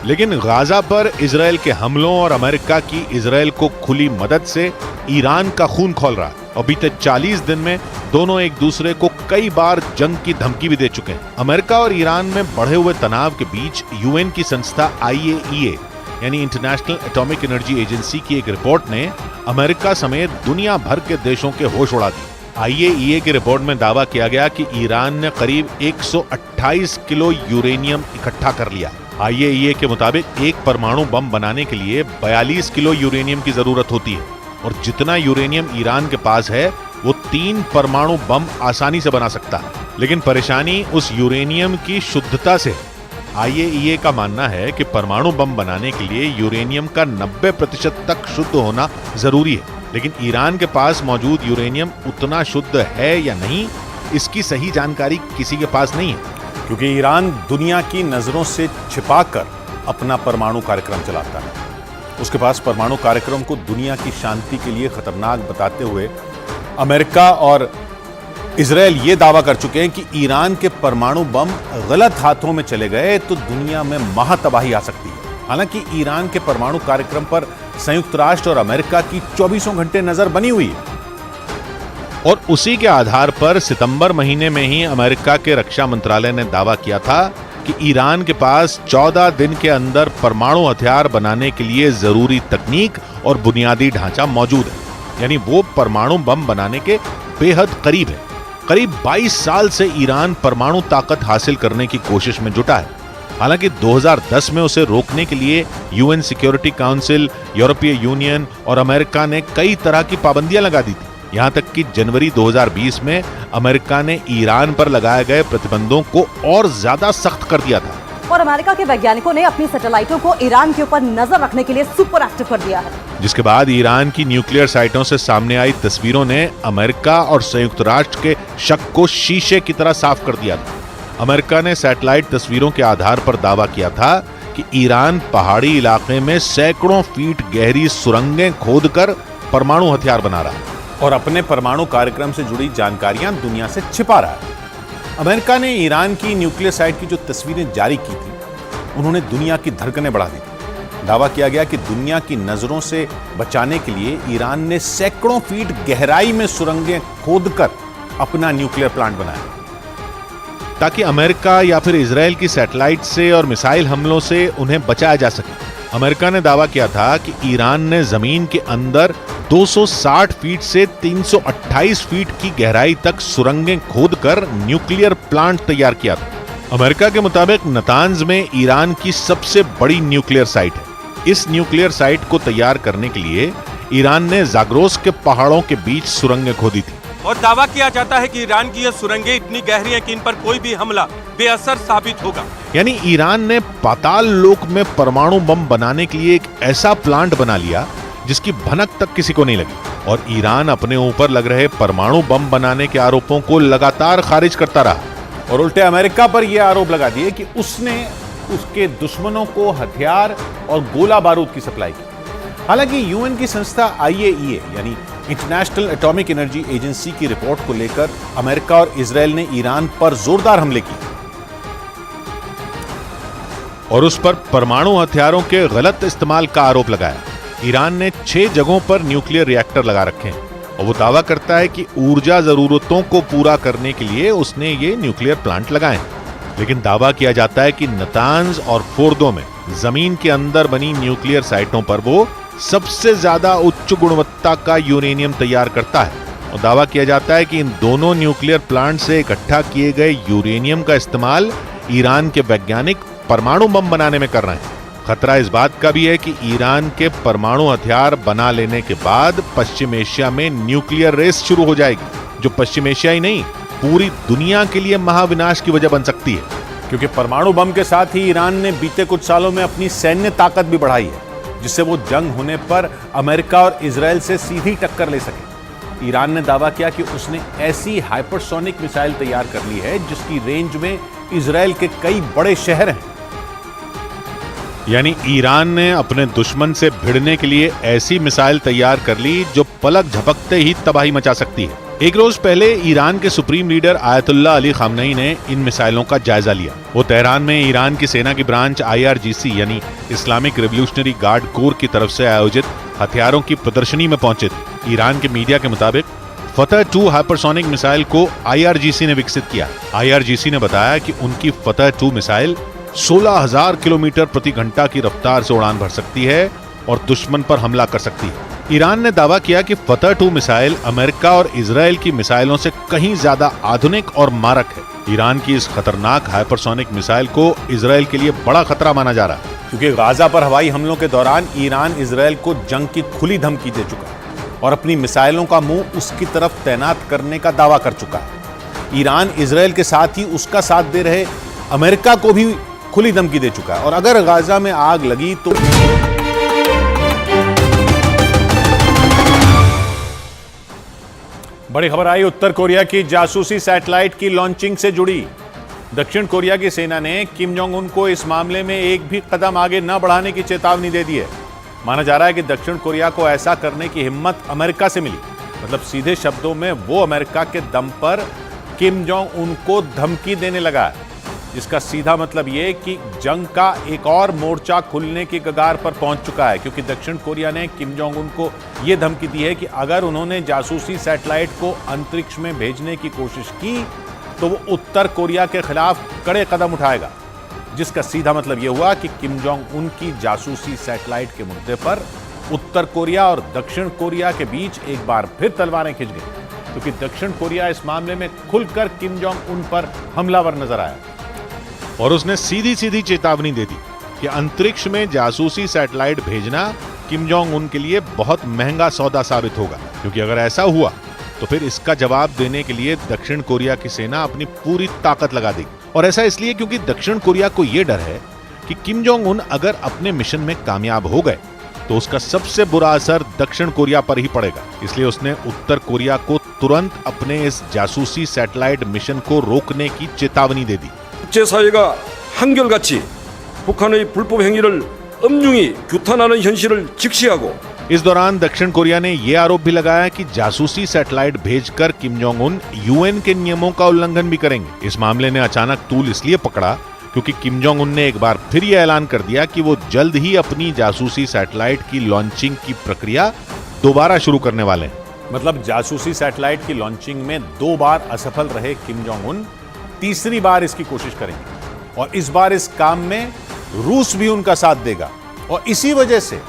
लेकिन गाजा पर इजरायल के हमलों और अमेरिका की इजरायल को खुली मदद से ईरान का खून खौल रहा है और बीते 40 दिन में दोनों एक दूसरे को कई बार जंग की धमकी भी दे चुके हैं। अमेरिका और ईरान में बढ़े हुए तनाव के बीच यूएन की संस्था IAEA यानी इंटरनेशनल एटॉमिक एनर्जी एजेंसी की एक रिपोर्ट ने अमेरिका समेत दुनिया भर के देशों के होश उड़ा दिए। IAEA की रिपोर्ट में दावा किया गया कि ईरान ने करीब 128 किलो यूरेनियम इकट्ठा कर लिया। IAEA के मुताबिक एक परमाणु बम बनाने के लिए 42 किलो यूरेनियम की जरूरत होती है और जितना यूरेनियम ईरान के पास है वो 3 परमाणु बम आसानी से बना सकता है। लेकिन परेशानी उस यूरेनियम की शुद्धता से है। आईएईए का मानना है कि परमाणु बम बनाने के लिए यूरेनियम का 90% तक शुद्ध होना जरूरी है, लेकिन ईरान के पास मौजूद यूरेनियम उतना शुद्ध है या नहीं, इसकी सही जानकारी किसी के पास नहीं है। क्योंकि ईरान दुनिया की नजरों से छिपाकर अपना परमाणु कार्यक्रम चलाता है। उसके पास परमाणु कार्यक्रम को दुनिया की शांति के लिए खतरनाक बताते हुए अमेरिका और इजरायल ये दावा कर चुके हैं कि ईरान के परमाणु बम गलत हाथों में चले गए तो दुनिया में महातबाही आ सकती है। हालांकि ईरान के परमाणु कार्यक्रम पर संयुक्त राष्ट्र और अमेरिका की 24 घंटे नजर बनी हुई है। और उसी के आधार पर सितंबर महीने में ही अमेरिका के रक्षा मंत्रालय ने दावा किया था कि ईरान के पास 14 दिन के अंदर परमाणु हथियार बनाने के लिए जरूरी तकनीक और बुनियादी ढांचा मौजूद है। यानी वो परमाणु बम बनाने के बेहद करीब है। करीब 22 साल से ईरान परमाणु ताकत हासिल करने की कोशिश में जुटा है। हालांकि 2010 में उसे रोकने के लिए यूएन सिक्योरिटी काउंसिल, यूरोपीय यूनियन और अमेरिका ने कई तरह की पाबंदियां लगा दी थी। यहां तक कि जनवरी 2020 में अमेरिका ने ईरान पर लगाए गए प्रतिबंधों को और ज्यादा सख्त कर दिया था। और अमेरिका के वैज्ञानिकों ने अपनी सैटेलाइटों को ईरान के ऊपर नजर रखने के लिए सुपर एक्टिव कर दिया है। जिसके बाद ईरान की न्यूक्लियर साइटों से सामने आई तस्वीरों ने अमेरिका और संयुक्त राष्ट्र के शक को शीशे की तरह साफ कर दिया था। अमेरिका ने सैटेलाइट तस्वीरों के आधार पर दावा किया था कि ईरान पहाड़ी इलाके में सैकड़ों फीट गहरी सुरंगें खोदकर परमाणु हथियार बना रहा है और अपने परमाणु कार्यक्रम से जुड़ी जानकारियां दुनिया से छिपा रहा है। अमेरिका ने ईरान की न्यूक्लियर साइट की जो तस्वीरें जारी की थी, उन्होंने दुनिया की धड़कनें बढ़ा दी थी। दावा किया गया कि दुनिया की नजरों से बचाने के लिए ईरान ने सैकड़ों फीट गहराई में सुरंगें खोदकर अपना न्यूक्लियर प्लांट बनाया ताकि अमेरिका या फिर इजरायल की सैटेलाइट से और मिसाइल हमलों से उन्हें बचाया जा सके। अमेरिका ने दावा किया था कि ईरान ने जमीन के अंदर 260 फीट से 328 फीट की गहराई तक सुरंगें खोदकर न्यूक्लियर प्लांट तैयार किया था। अमेरिका के मुताबिक नतांज में ईरान की सबसे बड़ी न्यूक्लियर साइट है। इस न्यूक्लियर साइट को तैयार करने के लिए ईरान ने जाग्रोस के पहाड़ों के बीच सुरंगें खोदी थी। और दावा किया जाता है कि ईरान की ये सुरंगें इतनी गहरी हैं कि इन पर कोई भी हमला बेअसर साबित होगा। यानी ईरान ने पाताल लोक में परमाणु बम बनाने के लिए एक ऐसा प्लांट बना लिया जिसकी भनक तक किसी को नहीं लगी। और ईरान अपने ऊपर लग रहे परमाणु बम बनाने के आरोपों को लगातार खारिज करता रहा और उल्टे अमेरिका पर यह आरोप लगा दिए कि उसने उसके दुश्मनों को हथियार और गोला बारूद की सप्लाई की। हालांकि यूएन की संस्था आईएईए यानी इंटरनेशनल एटॉमिक एनर्जी एजेंसी की रिपोर्ट को लेकर अमेरिका और इजरायल ने ईरान पर जोरदार हमले किए और उस पर परमाणु हथियारों के गलत इस्तेमाल का आरोप लगाया। ईरान ने 6 जगहों पर न्यूक्लियर रिएक्टर लगा रखे हैं और वो दावा करता है कि ऊर्जा जरूरतों को पूरा करने के लिए उसने ये न्यूक्लियर प्लांट लगाए। लेकिन दावा किया जाता है कि नतांज और फोर्दो में जमीन के अंदर बनी न्यूक्लियर साइटों पर वो सबसे ज्यादा उच्च गुणवत्ता का यूरेनियम तैयार करता है। और दावा किया जाता है कि इन दोनों न्यूक्लियर प्लांट से इकट्ठा किए गए यूरेनियम का इस्तेमाल ईरान के वैज्ञानिक परमाणु बम बनाने में कर रहे हैं। खतरा इस बात का भी है कि ईरान के परमाणु हथियार बना लेने के बाद पश्चिम एशिया में न्यूक्लियर रेस शुरू हो जाएगी, जो पश्चिम एशिया ही नहीं पूरी दुनिया के लिए महाविनाश की वजह बन सकती है। क्योंकि परमाणु बम के साथ ही ईरान ने बीते कुछ सालों में अपनी सैन्य ताकत भी बढ़ाई है, जिससे वो जंग होने पर अमेरिका और इजरायल से सीधी टक्कर ले सके। ईरान ने दावा किया कि उसने ऐसी हाइपरसोनिक मिसाइल तैयार कर ली है जिसकी रेंज में इजरायल के कई बड़े शहर हैं। यानी ईरान ने अपने दुश्मन से भिड़ने के लिए ऐसी मिसाइल तैयार कर ली जो पलक झपकते ही तबाही मचा सकती है। एक रोज पहले ईरान के supreme leader Ayatollah Ali Khamenei ने इन मिसाइलों का जायजा लिया। वो तेहरान में ईरान की सेना की ब्रांच IRGC यानी इस्लामिक रिवोल्यूशनरी गार्ड कोर की तरफ से आयोजित हथियारों की प्रदर्शनी में पहुंचे थे। ईरान के मीडिया के मुताबिक फतह 2 हाइपरसोनिक मिसाइल को IRGC ने विकसित किया। IRGC ने बताया कि उनकी फतह 2 मिसाइल 16,000 किलोमीटर प्रति घंटा की रफ्तार से उड़ान भर सकती है और दुश्मन पर हमला कर सकती है। ईरान ने दावा किया कि फतह 2 मिसाइल अमेरिका और इजरायल की मिसाइलों से कहीं ज्यादा आधुनिक और मारक है। ईरान की इस खतरनाक हाइपरसोनिक मिसाइल को इजरायल के लिए बड़ा खतरा माना जा रहा है, क्योंकि गाजा पर हवाई हमलों के दौरान ईरान इजरायल को जंग की खुली धमकी दे चुका है। और अपनी मिसाइलों का मुंह उसकी तरफ तैनात करने का दावा कर चुका है। ईरान इजराइल के साथ ही उसका साथ दे रहे अमेरिका को भी खुली धमकी दे चुका है। और अगर गाजा में आग लगी तो बड़ी खबर आई उत्तर कोरिया की जासूसी सैटेलाइट की लॉन्चिंग से जुड़ी। दक्षिण कोरिया की सेना ने किम जोंग उन को इस मामले में एक भी कदम आगे न बढ़ाने की चेतावनी दे दी है। माना जा रहा है कि दक्षिण कोरिया को ऐसा करने की हिम्मत अमेरिका से मिली। मतलब सीधे शब्दों में वो अमेरिका के दम पर किम जोंग उन को धमकी देने लगा है, जिसका सीधा मतलब ये कि जंग का एक और मोर्चा खुलने की कगार पर पहुंच चुका है। क्योंकि दक्षिण कोरिया ने किम जोंग उन को यह धमकी दी है कि अगर उन्होंने जासूसी सैटेलाइट को अंतरिक्ष में भेजने की कोशिश की तो वो उत्तर कोरिया के खिलाफ कड़े कदम उठाएगा। जिसका सीधा मतलब यह हुआ कि किम जोंग उन की जासूसी सैटेलाइट के मुद्दे पर उत्तर कोरिया और दक्षिण कोरिया के बीच एक बार फिर तलवारें खिंच गई, क्योंकि दक्षिण कोरिया इस मामले में खुलकर किम जोंग उन पर हमलावर नजर आया और उसने सीधी सीधी चेतावनी दे दी कि अंतरिक्ष में जासूसी सैटेलाइट भेजना किम जोंग उन के लिए बहुत महंगा सौदा साबित होगा। क्योंकि अगर ऐसा हुआ तो फिर इसका जवाब देने के लिए दक्षिण कोरिया की सेना अपनी पूरी ताकत लगा देगी। और ऐसा इसलिए क्योंकि दक्षिण कोरिया को यह डर है कि किम जोंग उन अगर अपने मिशन में कामयाब हो गए तो उसका सबसे बुरा असर दक्षिण कोरिया पर ही पड़ेगा। इसलिए उसने उत्तर कोरिया को तुरंत अपने इस जासूसी सैटेलाइट मिशन को रोकने की चेतावनी दे दी। 국제사회가 한결같이 북한의 불법 행위를 엄중히 규탄하는 현실을 직시하고 इस दौरान दक्षिण कोरिया ने यह आरोप भी लगाया कि जासूसी सैटेलाइट भेजकर किम जोंग उन यूएन के नियमों का उल्लंघन भी करेंगे। इस मामले ने अचानक तूल इसलिए पकड़ा क्योंकि किम जोंग उन ने एक बार फिर यह ऐलान कर दिया कि वो जल्द ही अपनी जासूसी सैटेलाइट की लॉन्चिंग की प्रक्रिया दोबारा शुरू करने वाले हैं। मतलब जासूसी सैटेलाइट की लॉन्चिंग में 2 बार असफल रहे किम जोंग उन तीसरी बार इसकी कोशिश करेंगे और इस बार इस काम में रूस भी उनका साथ देगा। और इसी वजह से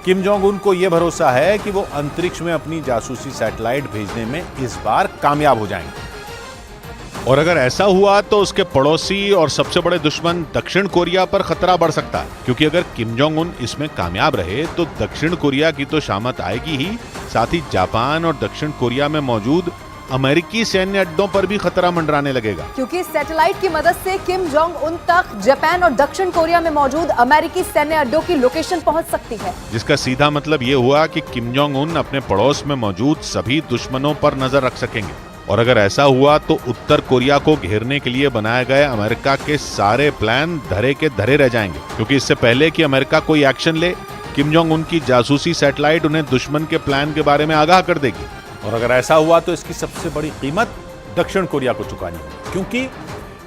किम जोंग उन को यह भरोसा है कि वो अंतरिक्ष में अपनी जासूसी सैटेलाइट भेजने में इस बार कामयाब हो जाएंगे। और अगर ऐसा हुआ तो उसके पड़ोसी और सबसे बड़े दुश्मन दक्षिण कोरिया पर खतरा बढ़ सकता है। क्योंकि अगर किम जोंग उन इसमें कामयाब रहे तो दक्षिण कोरिया की तो शामत आएगी ही, साथ ही जापान और दक्षिण कोरिया में मौजूद अमेरिकी सैन्य अड्डों पर भी खतरा मंडराने लगेगा। क्योंकि सैटेलाइट की मदद से किम जोंग उन तक जापान और दक्षिण कोरिया में मौजूद अमेरिकी सैन्य अड्डों की लोकेशन पहुंच सकती है। जिसका सीधा मतलब ये हुआ कि किम जोंग उन अपने पड़ोस में मौजूद सभी दुश्मनों पर नजर रख सकेंगे। और अगर ऐसा हुआ तो उत्तर कोरिया को घेरने के लिए बनाए गए अमेरिका के सारे प्लान धरे के धरे रह जाएंगे। क्योंकि इससे पहले कि अमेरिका कोई एक्शन ले, किम जोंग उन की जासूसी सैटेलाइट उन्हें दुश्मन के प्लान के बारे में आगाह कर देगी। और अगर ऐसा हुआ तो इसकी सबसे बड़ी कीमत दक्षिण कोरिया को चुकानी होगी। क्योंकि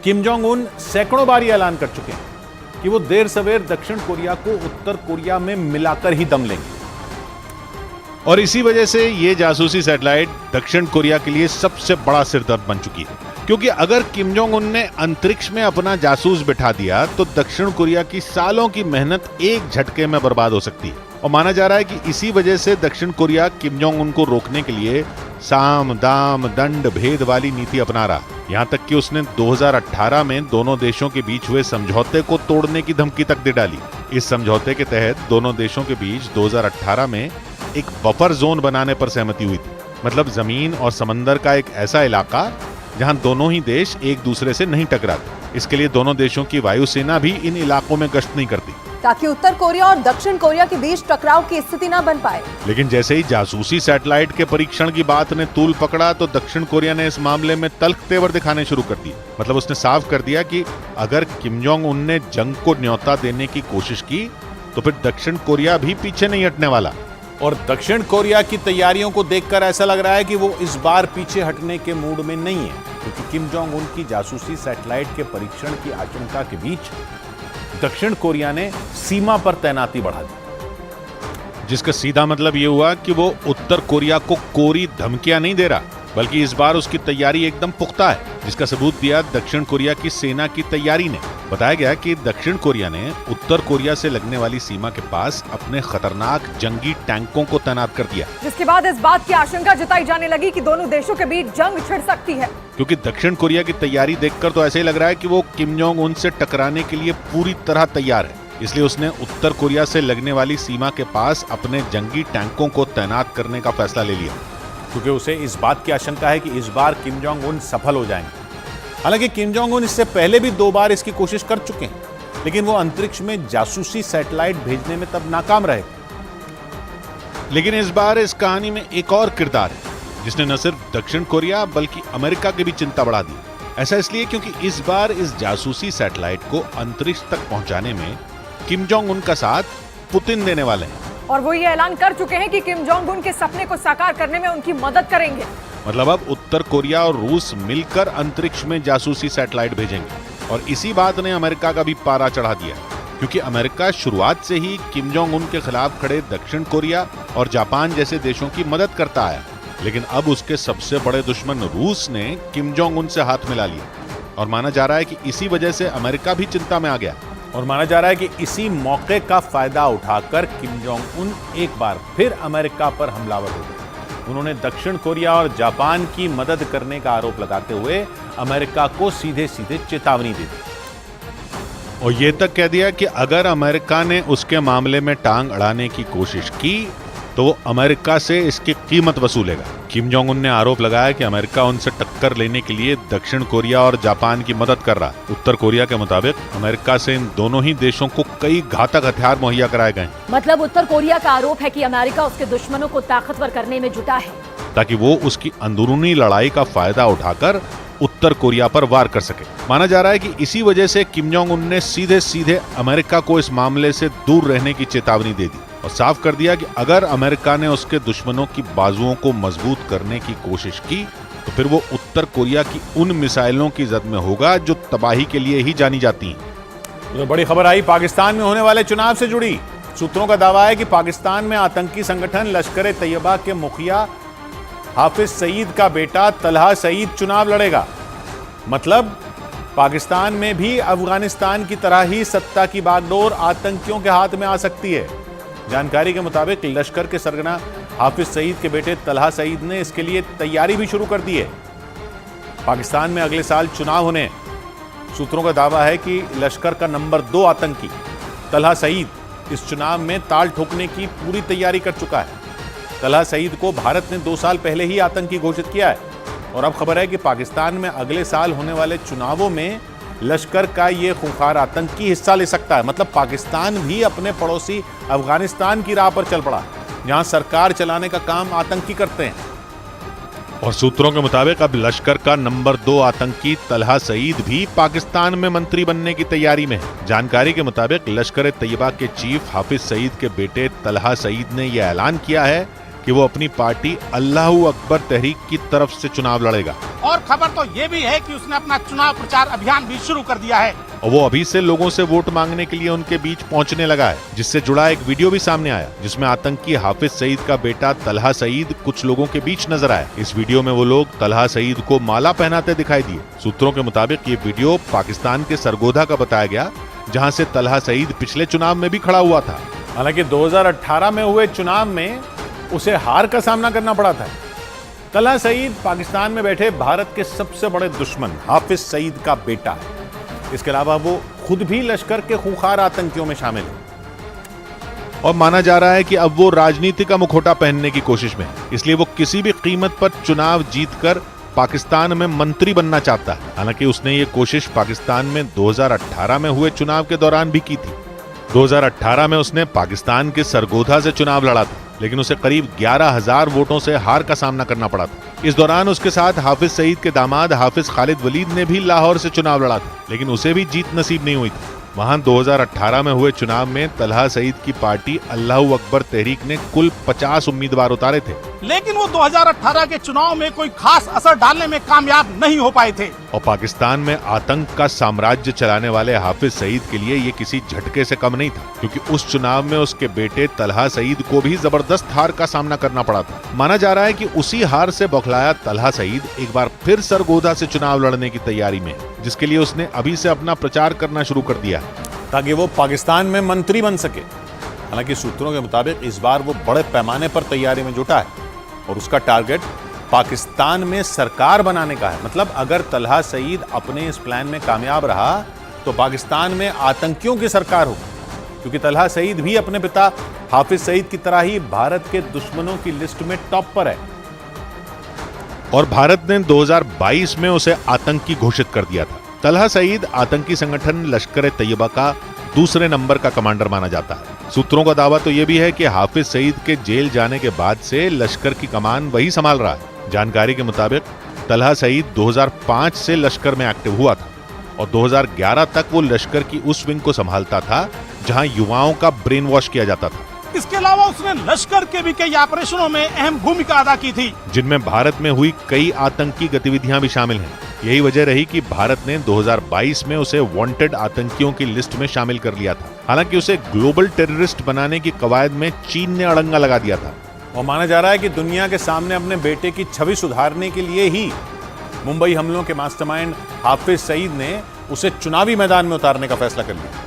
किम जोंग उन सैकड़ों बार ऐलान कर चुके हैं कि वो देर सवेर दक्षिण कोरिया को उत्तर कोरिया में मिलाकर ही दम लेंगे। और इसी वजह से ये जासूसी सैटेलाइट दक्षिण कोरिया के लिए सबसे बड़ा सिरदर्द बन चुकी है। क्योंकि अगर किम जोंग उन ने अंतरिक्ष में अपना जासूस बिठा दिया तो दक्षिण कोरिया की सालों की मेहनत एक झटके में बर्बाद हो सकती है। और माना जा रहा है कि इसी वजह से दक्षिण कोरिया किम जोंग उन को रोकने के लिए साम दाम दंड भेद वाली नीति अपना रहा। यहाँ तक कि उसने 2018 में दोनों देशों के बीच हुए समझौते को तोड़ने की धमकी तक दे डाली। इस समझौते के तहत दोनों देशों के बीच 2018 में एक बफर जोन बनाने पर सहमति हुई थी। मतलब जमीन और समंदर का एक ऐसा इलाका जहां दोनों ही देश एक दूसरे से नहीं टकराते। इसके लिए दोनों देशों की वायुसेना भी इन इलाकों में गश्त नहीं करती, ताकि उत्तर कोरिया और दक्षिण कोरिया के बीच टकराव की स्थिति न बन पाए। लेकिन जैसे ही जासूसी सैटेलाइट के परीक्षण की बात ने तूल पकड़ा तो दक्षिण कोरिया ने इस मामले में तल्ख तेवर दिखाने शुरू कर दिए। मतलब उसने साफ कर दिया कि अगर किम जोंग उन ने जंग को न्योता देने की कोशिश की तो फिर दक्षिण कोरिया भी पीछे नहीं हटने वाला। और दक्षिण कोरिया की तैयारियों को देखकर ऐसा लग रहा है कि वो इस बार पीछे हटने के मूड में नहीं है। क्योंकि किम जोंग उन की जासूसी सैटेलाइट के परीक्षण की आशंका के बीच दक्षिण कोरिया ने सीमा पर तैनाती बढ़ा दी। जिसका सीधा मतलब यह हुआ कि वो उत्तर कोरिया को कोरी धमकियां नहीं दे रहा, बल्कि इस बार उसकी तैयारी एकदम पुख्ता है। जिसका सबूत दिया दक्षिण कोरिया की सेना की तैयारी ने। बताया गया कि दक्षिण कोरिया ने उत्तर कोरिया से लगने वाली सीमा के पास अपने खतरनाक जंगी टैंकों को तैनात कर दिया। जिसके बाद इस बात की आशंका जताई जाने लगी कि दोनों देशों के बीच जंग छिड़ सकती है। क्योंकि दक्षिण कोरिया की तैयारी देखकर तो ऐसे ही लग रहा है कि वो किम जोंग उन से टकराने के लिए पूरी तरह तैयार है। इसलिए उसने उत्तर कोरिया से लगने वाली सीमा के पास अपने जंगी टैंकों को तैनात करने का फैसला ले लिया, क्योंकि उसे इस बात की आशंका है कि इस बार किम जोंग उन सफल हो जाएंगे। हालांकि किम जोंग उन इससे पहले भी 2 बार इसकी कोशिश कर चुके हैं, लेकिन वो अंतरिक्ष में जासूसी सैटेलाइट भेजने में तब नाकाम रहे। लेकिन इस बार इस कहानी में एक और किरदार है जिसने न सिर्फ दक्षिण कोरिया बल्कि अमेरिका की भी चिंता बढ़ा दी। ऐसा इसलिए क्योंकि इस बार इस जासूसी सैटेलाइट को अंतरिक्ष तक पहुंचाने में किम जोंग उन का साथ पुतिन देने वाले हैं। और वो ये ऐलान कर चुके हैं कि किम जोंग उन के सपने को साकार करने में उनकी मदद करेंगे। मतलब अब उत्तर कोरिया और रूस मिलकर अंतरिक्ष में जासूसी सैटेलाइट भेजेंगे। और इसी बात ने अमेरिका का भी पारा चढ़ा दिया, क्योंकि अमेरिका शुरुआत से ही किम जोंग उन के खिलाफ खड़े दक्षिण कोरिया और जापान जैसे देशों की मदद करता आया। लेकिन अब उसके सबसे बड़े दुश्मन रूस ने किम जोंग उन से हाथ मिला लिया और माना जा रहा है कि इसी वजह से अमेरिका भी चिंता में आ गया। और माना जा रहा है कि इसी मौके का फायदा उठाकर किम जोंग उन एक बार फिर अमेरिका पर हमलावर हो गए। उन्होंने दक्षिण कोरिया और जापान की मदद करने का आरोप लगाते हुए अमेरिका को सीधे सीधे चेतावनी दे दी और ये तक कह दिया कि अगर अमेरिका ने उसके मामले में टांग अड़ाने की कोशिश की तो वो अमेरिका से इसकी कीमत वसूलेगा। किम जोंग उन ने आरोप लगाया कि अमेरिका उनसे टक्कर लेने के लिए दक्षिण कोरिया और जापान की मदद कर रहा है। उत्तर कोरिया के मुताबिक अमेरिका से इन दोनों ही देशों को कई घातक हथियार मुहैया कराए गए। मतलब उत्तर कोरिया का आरोप है कि अमेरिका उसके दुश्मनों को ताकतवर करने में जुटा है, ताकि वो उसकी अंदरूनी लड़ाई का फायदा उठाकर उत्तर कोरिया पर वार कर सके। माना जा रहा है कि इसी वजह से किम जोंग उन ने सीधे सीधे अमेरिका को इस मामले से दूर रहने की चेतावनी दे दी और साफ कर दिया कि अगर अमेरिका ने उसके दुश्मनों की बाजुओं को मजबूत करने की कोशिश की तो फिर वो उत्तर कोरिया की उन मिसाइलों की जद में होगा जो तबाही के लिए ही जानी जाती हैं। तो बड़ी खबर आई पाकिस्तान में होने वाले चुनाव से जुड़ी। सूत्रों का दावा है कि पाकिस्तान में आतंकी संगठन लश्कर-ए-तैयबा के मुखिया हाफिज सईद का बेटा तलहा सईद चुनाव लड़ेगा। मतलब पाकिस्तान में भी अफगानिस्तान की तरह ही सत्ता की बागडोर आतंकियों के हाथ में आ सकती है। जानकारी के मुताबिक लश्कर के सरगना हाफिज सईद के बेटे तलहा सईद ने इसके लिए तैयारी भी शुरू कर दी है। पाकिस्तान में अगले साल चुनाव होने। सूत्रों का दावा है कि लश्कर का नंबर 2 आतंकी तलहा सईद इस चुनाव में ताल ठोकने की पूरी तैयारी कर चुका है। तलहा सईद को भारत ने 2 साल पहले ही आतंकी घोषित किया है और अब खबर है कि पाकिस्तान में अगले साल होने वाले चुनावों में लश्कर का ये खूंखार आतंकी हिस्सा ले सकता है। मतलब पाकिस्तान भी अपने पड़ोसी अफगानिस्तान की राह पर चल पड़ा, जहां सरकार चलाने का काम आतंकी करते हैं। और सूत्रों के मुताबिक अब लश्कर का नंबर 2 आतंकी तलहा सईद भी पाकिस्तान में मंत्री बनने की तैयारी में है। जानकारी के मुताबिक लश्कर-ए-तैयबा के चीफ हाफिज सईद के बेटे तलहा सईद ने यह ऐलान किया है कि वो अपनी पार्टी अल्लाहू अकबर तहरीक की तरफ से चुनाव लड़ेगा। और खबर तो ये भी है कि उसने अपना चुनाव प्रचार अभियान भी शुरू कर दिया है और वो अभी से लोगों से वोट मांगने के लिए उनके बीच पहुंचने लगा है, जिससे जुड़ा एक वीडियो भी सामने आया जिसमें आतंकी हाफिज सईद का बेटा तलहा सईद कुछ लोगों के बीच नजर आया। इस वीडियो में वो लोग तलहा सईद को माला पहनाते दिखाई दिए। सूत्रों के मुताबिक ये वीडियो पाकिस्तान के सरगोधा का बताया गया, जहाँ से तलहा सईद पिछले चुनाव में भी खड़ा हुआ था। हालांकि 2018 में हुए चुनाव में उसे हार का सामना करना पड़ा था। तलहा सईद पाकिस्तान में बैठे भारत के सबसे बड़े दुश्मन हाफिज सईद का बेटा है। इसके अलावा वो खुद भी लश्कर के खूंखार आतंकियों में शामिल है और माना जा रहा है कि अब वो राजनीति का मुखौटा पहनने की कोशिश में है, इसलिए वो किसी भी कीमत पर चुनाव जीतकर पाकिस्तान में मंत्री बनना चाहता है। हालांकि उसने ये कोशिश पाकिस्तान में 2018 में हुए चुनाव के दौरान भी की थी। 2018 में उसने पाकिस्तान के सरगोधा से चुनाव लड़ा था, लेकिन उसे करीब 11,000 वोटों से हार का सामना करना पड़ा था। इस दौरान उसके साथ हाफिज सईद के दामाद हाफिज खालिद वलीद ने भी लाहौर से चुनाव लड़ा था, लेकिन उसे भी जीत नसीब नहीं हुई थी। वहां 2018 में हुए चुनाव में तलहा सईद की पार्टी अल्लाहू अकबर तहरीक ने कुल 50 उम्मीदवार उतारे थे, लेकिन वो 2018 के चुनाव में कोई खास असर डालने में कामयाब नहीं हो पाए थे। और पाकिस्तान में आतंक का साम्राज्य चलाने वाले हाफिज सईद के लिए ये किसी झटके से कम नहीं था, क्योंकि उस चुनाव में उसके बेटे तलहा सईद को भी जबरदस्त हार का सामना करना पड़ा था। माना जा रहा है कि उसी हार से बौखलाया तलहा सईद एक बार फिर सरगोधा से चुनाव लड़ने की तैयारी में, जिसके लिए उसने अभी से अपना प्रचार करना शुरू कर दिया ताकि वो पाकिस्तान में मंत्री बन सके। हालांकि सूत्रों के मुताबिक इस बार वो बड़े पैमाने पर तैयारी में जुटा है और उसका टारगेट पाकिस्तान में सरकार बनाने का है। मतलब अगर तलहा सईद अपने इस प्लान में कामयाब रहा तो पाकिस्तान में आतंकियों की सरकार होगी क्योंकि तलहा सईद भी अपने पिता हाफिज सईद की तरह ही भारत के दुश्मनों की लिस्ट में टॉप पर है। और भारत ने 2022 में उसे आतंकी घोषित कर दिया था। तलहा सईद आतंकी संगठन लश्कर ए तैयबा का दूसरे नंबर का कमांडर माना जाता है। सूत्रों का दावा तो यह भी है कि हाफिज सईद के जेल जाने के बाद से लश्कर की कमान वही संभाल रहा है। जानकारी के मुताबिक तलहा सईद 2005 से लश्कर में एक्टिव हुआ था और 2011 तक वो लश्कर की उस विंग को संभालता था जहां युवाओं का ब्रेन वॉश किया जाता था। इसके अलावा उसने लश्कर के भी कई ऑपरेशनों में अहम भूमिका अदा की थी, जिनमें भारत में हुई कई आतंकी गतिविधियां भी शामिल हैं। यही वजह रही कि भारत ने 2022 में उसे वांटेड आतंकियों की लिस्ट में शामिल कर लिया था। हालांकि उसे ग्लोबल टेररिस्ट बनाने की कवायद में चीन ने अड़ंगा लगा दिया था। और माना जा रहा है कि दुनिया के सामने अपने बेटे की छवि सुधारने के लिए ही मुंबई हमलों के मास्टरमाइंड हाफिज सईद ने उसे चुनावी मैदान में उतारने का फैसला कर लिया।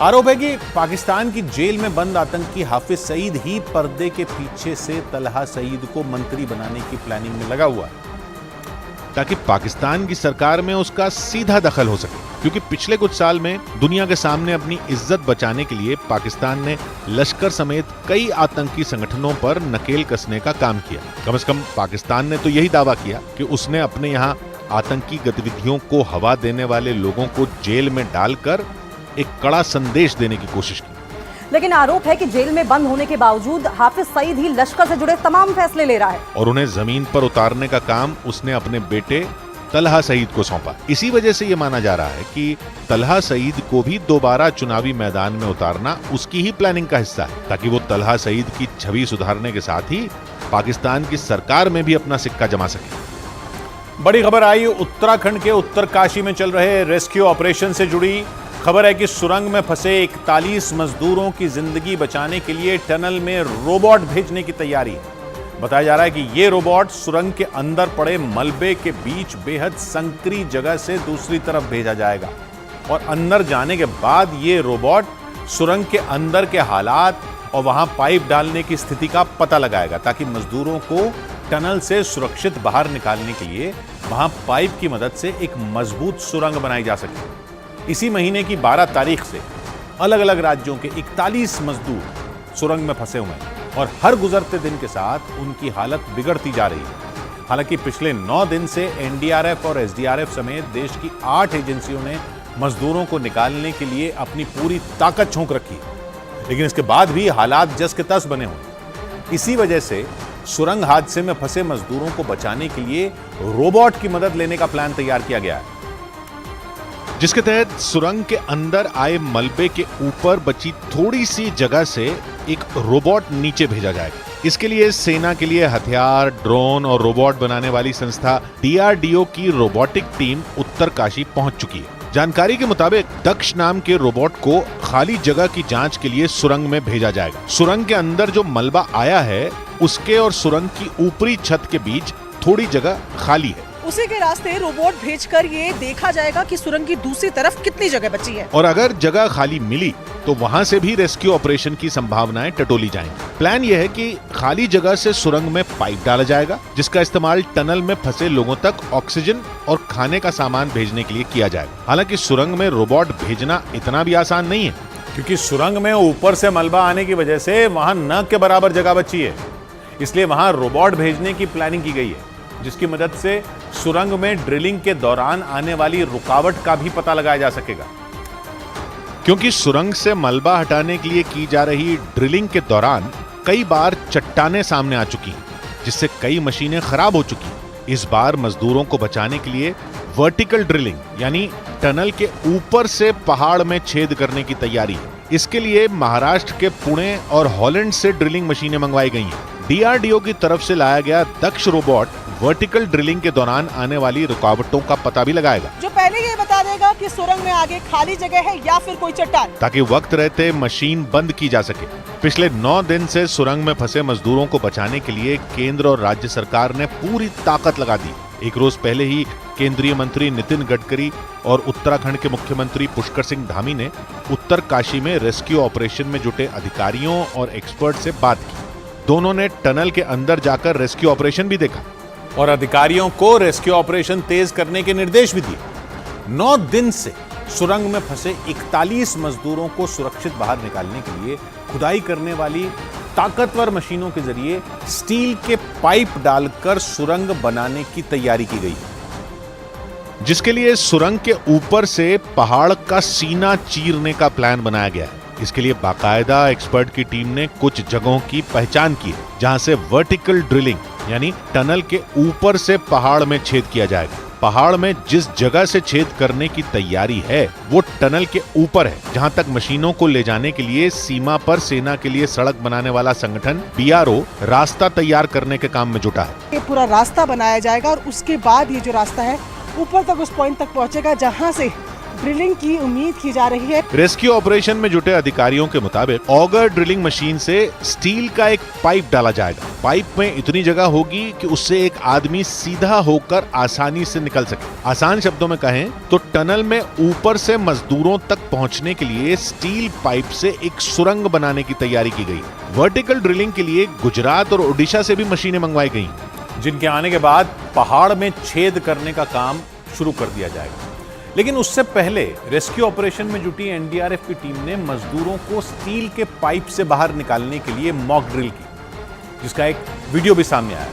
आरोप है कि पाकिस्तान की जेल में बंद आतंकी हाफिज सईद ही पर्दे के पीछे से तलहा सईद को मंत्री बनाने की प्लानिंग में लगा हुआ है, ताकि पाकिस्तान की सरकार में उसका सीधा दखल हो सके। क्योंकि पिछले कुछ साल में दुनिया के सामने अपनी इज्जत बचाने के लिए पाकिस्तान ने लश्कर समेत कई आतंकी संगठनों पर नकेल कसने का काम किया। कम से कम पाकिस्तान ने तो यही दावा किया कि उसने अपने यहाँ आतंकी गतिविधियों को हवा देने वाले लोगों को जेल में डालकर एक कड़ा संदेश देने की कोशिश की। लेकिन आरोप है कि जेल में बंद होने के बावजूद हाफिज सईद ही लश्कर से जुड़े तमाम फैसले ले रहा है और उन्हें जमीन पर उतारने का काम उसने अपने बेटे तलहा सईद को सौंपा। इसी वजह से यह माना जा रहा है कि तलहा सईद को भी दोबारा चुनावी मैदान में उतारना उसकी ही प्लानिंग का हिस्सा है, ताकि वो तलहा सईद की छवि सुधारने के साथ ही पाकिस्तान की सरकार में भी अपना सिक्का जमा सके। बड़ी खबर आई उत्तराखंड के उत्तरकाशी में चल रहे रेस्क्यू ऑपरेशन से जुड़ी। खबर है कि सुरंग में फंसे 41 मजदूरों की जिंदगी बचाने के लिए टनल में रोबोट भेजने की तैयारी है। बताया जा रहा है कि ये रोबोट सुरंग के अंदर पड़े मलबे के बीच बेहद संकरी जगह से दूसरी तरफ भेजा जाएगा और अंदर जाने के बाद ये रोबोट सुरंग के अंदर के हालात और वहां पाइप डालने की स्थिति का पता लगाएगा, ताकि मजदूरों को टनल से सुरक्षित बाहर निकालने के लिए वहां पाइप की मदद से एक मजबूत सुरंग बनाई जा सके। इसी महीने की 12 तारीख से अलग अलग राज्यों के 41 मजदूर सुरंग में फंसे हुए हैं और हर गुजरते दिन के साथ उनकी हालत बिगड़ती जा रही है। हालांकि पिछले 9 दिन से एनडीआरएफ और एसडीआरएफ समेत देश की 8 एजेंसियों ने मजदूरों को निकालने के लिए अपनी पूरी ताकत झोंक रखी, लेकिन इसके बाद भी हालात जस के तस बने हुए। इसी वजह से सुरंग हादसे में फंसे मजदूरों को बचाने के लिए रोबोट की मदद लेने का प्लान तैयार किया गया है, जिसके तहत सुरंग के अंदर आए मलबे के ऊपर बची थोड़ी सी जगह से एक रोबोट नीचे भेजा जाएगा। इसके लिए सेना के लिए हथियार, ड्रोन और रोबोट बनाने वाली संस्था डीआरडीओ की रोबोटिक टीम उत्तरकाशी पहुंच चुकी है। जानकारी के मुताबिक दक्ष नाम के रोबोट को खाली जगह की जांच के लिए सुरंग में भेजा जाएगा। सुरंग के अंदर जो मलबा आया है उसके और सुरंग की ऊपरी छत के बीच थोड़ी जगह खाली है। उसी के रास्ते रोबोट भेजकर ये देखा जाएगा कि सुरंग की दूसरी तरफ कितनी जगह बची है और अगर जगह खाली मिली तो वहां से भी रेस्क्यू ऑपरेशन की संभावनाएं टटोली जाएंगी। प्लान यह है कि खाली जगह से सुरंग में पाइप डाला जाएगा, जिसका इस्तेमाल टनल में फंसे लोगों तक ऑक्सीजन और खाने का सामान भेजने के लिए किया जाएगा। हालांकि सुरंग में रोबोट भेजना इतना भी आसान नहीं है, क्योंकि सुरंग में ऊपर से मलबा आने की वजह से वहां न के बराबर जगह बची है, इसलिए वहां रोबोट भेजने की प्लानिंग की गई है, जिसकी मदद से सुरंग में ड्रिलिंग के दौरान आने वाली रुकावट का भी पता लगाया जा सकेगा। क्योंकि सुरंग से मलबा हटाने के लिए की जा रही ड्रिलिंग के दौरान कई बार चट्टानें सामने आ चुकी हैं, जिससे कई मशीनें खराब हो चुकी हैं। इस बार मजदूरों को बचाने के लिए वर्टिकल ड्रिलिंग यानी टनल के ऊपर से पहाड़ में छेद करने की तैयारी है। इसके लिए महाराष्ट्र के पुणे और हॉलैंड से ड्रिलिंग मशीनें मंगवाई गई हैं। डीआरडीओ की तरफ से लाया गया दक्ष रोबोट वर्टिकल ड्रिलिंग के दौरान आने वाली रुकावटों का पता भी लगाएगा, जो पहले ये बता देगा कि सुरंग में आगे खाली जगह है या फिर कोई चट्टान, ताकि वक्त रहते मशीन बंद की जा सके। पिछले 9 दिन से सुरंग में फंसे मजदूरों को बचाने के लिए केंद्र और राज्य सरकार ने पूरी ताकत लगा दी। एक रोज पहले ही केंद्रीय मंत्री नितिन गडकरी और उत्तराखंड के मुख्यमंत्री पुष्कर सिंह धामी ने उत्तरकाशी में रेस्क्यू ऑपरेशन में जुटे अधिकारियों और एक्सपर्ट से बात की। दोनों ने टनल के अंदर जाकर रेस्क्यू ऑपरेशन भी देखा और अधिकारियों को रेस्क्यू ऑपरेशन तेज करने के निर्देश भी दिए। 9 दिन से सुरंग में फंसे 41 मजदूरों को सुरक्षित बाहर निकालने के लिए खुदाई करने वाली ताकतवर मशीनों के जरिए स्टील के पाइप डालकर सुरंग बनाने की तैयारी की गई, जिसके लिए सुरंग के ऊपर से पहाड़ का सीना चीरने का प्लान बनाया गया है। इसके लिए बाकायदा एक्सपर्ट की टीम ने कुछ जगहों की पहचान की है जहां से वर्टिकल ड्रिलिंग यानी टनल के ऊपर से पहाड़ में छेद किया जाएगा। पहाड़ में जिस जगह से छेद करने की तैयारी है वो टनल के ऊपर है, जहां तक मशीनों को ले जाने के लिए सीमा पर सेना के लिए सड़क बनाने वाला संगठन BRO रास्ता तैयार करने के काम में जुटा है। ये पूरा रास्ता बनाया जाएगा और उसके बाद ये जो रास्ता है ऊपर तक उस पॉइंट तक पहुंचेगा जहां से ड्रिलिंग की उम्मीद की जा रही है। रेस्क्यू ऑपरेशन में जुटे अधिकारियों के मुताबिक ऑगर ड्रिलिंग मशीन से स्टील का एक पाइप डाला जाएगा। पाइप में इतनी जगह होगी कि उससे एक आदमी सीधा होकर आसानी से निकल सके। आसान शब्दों में कहें तो टनल में ऊपर से मजदूरों तक पहुंचने के लिए स्टील पाइप से एक सुरंग बनाने की तैयारी की गई। वर्टिकल ड्रिलिंग के लिए गुजरात और ओडिशा से भी मशीनें मंगवाई गई, जिनके आने के बाद पहाड़ में छेद करने का काम शुरू कर दिया जाएगा। लेकिन उससे पहले रेस्क्यू ऑपरेशन में जुटी NDRF की टीम ने मजदूरों को स्टील के पाइप से बाहर निकालने के लिए मॉक ड्रिल की, जिसका एक वीडियो भी सामने आया,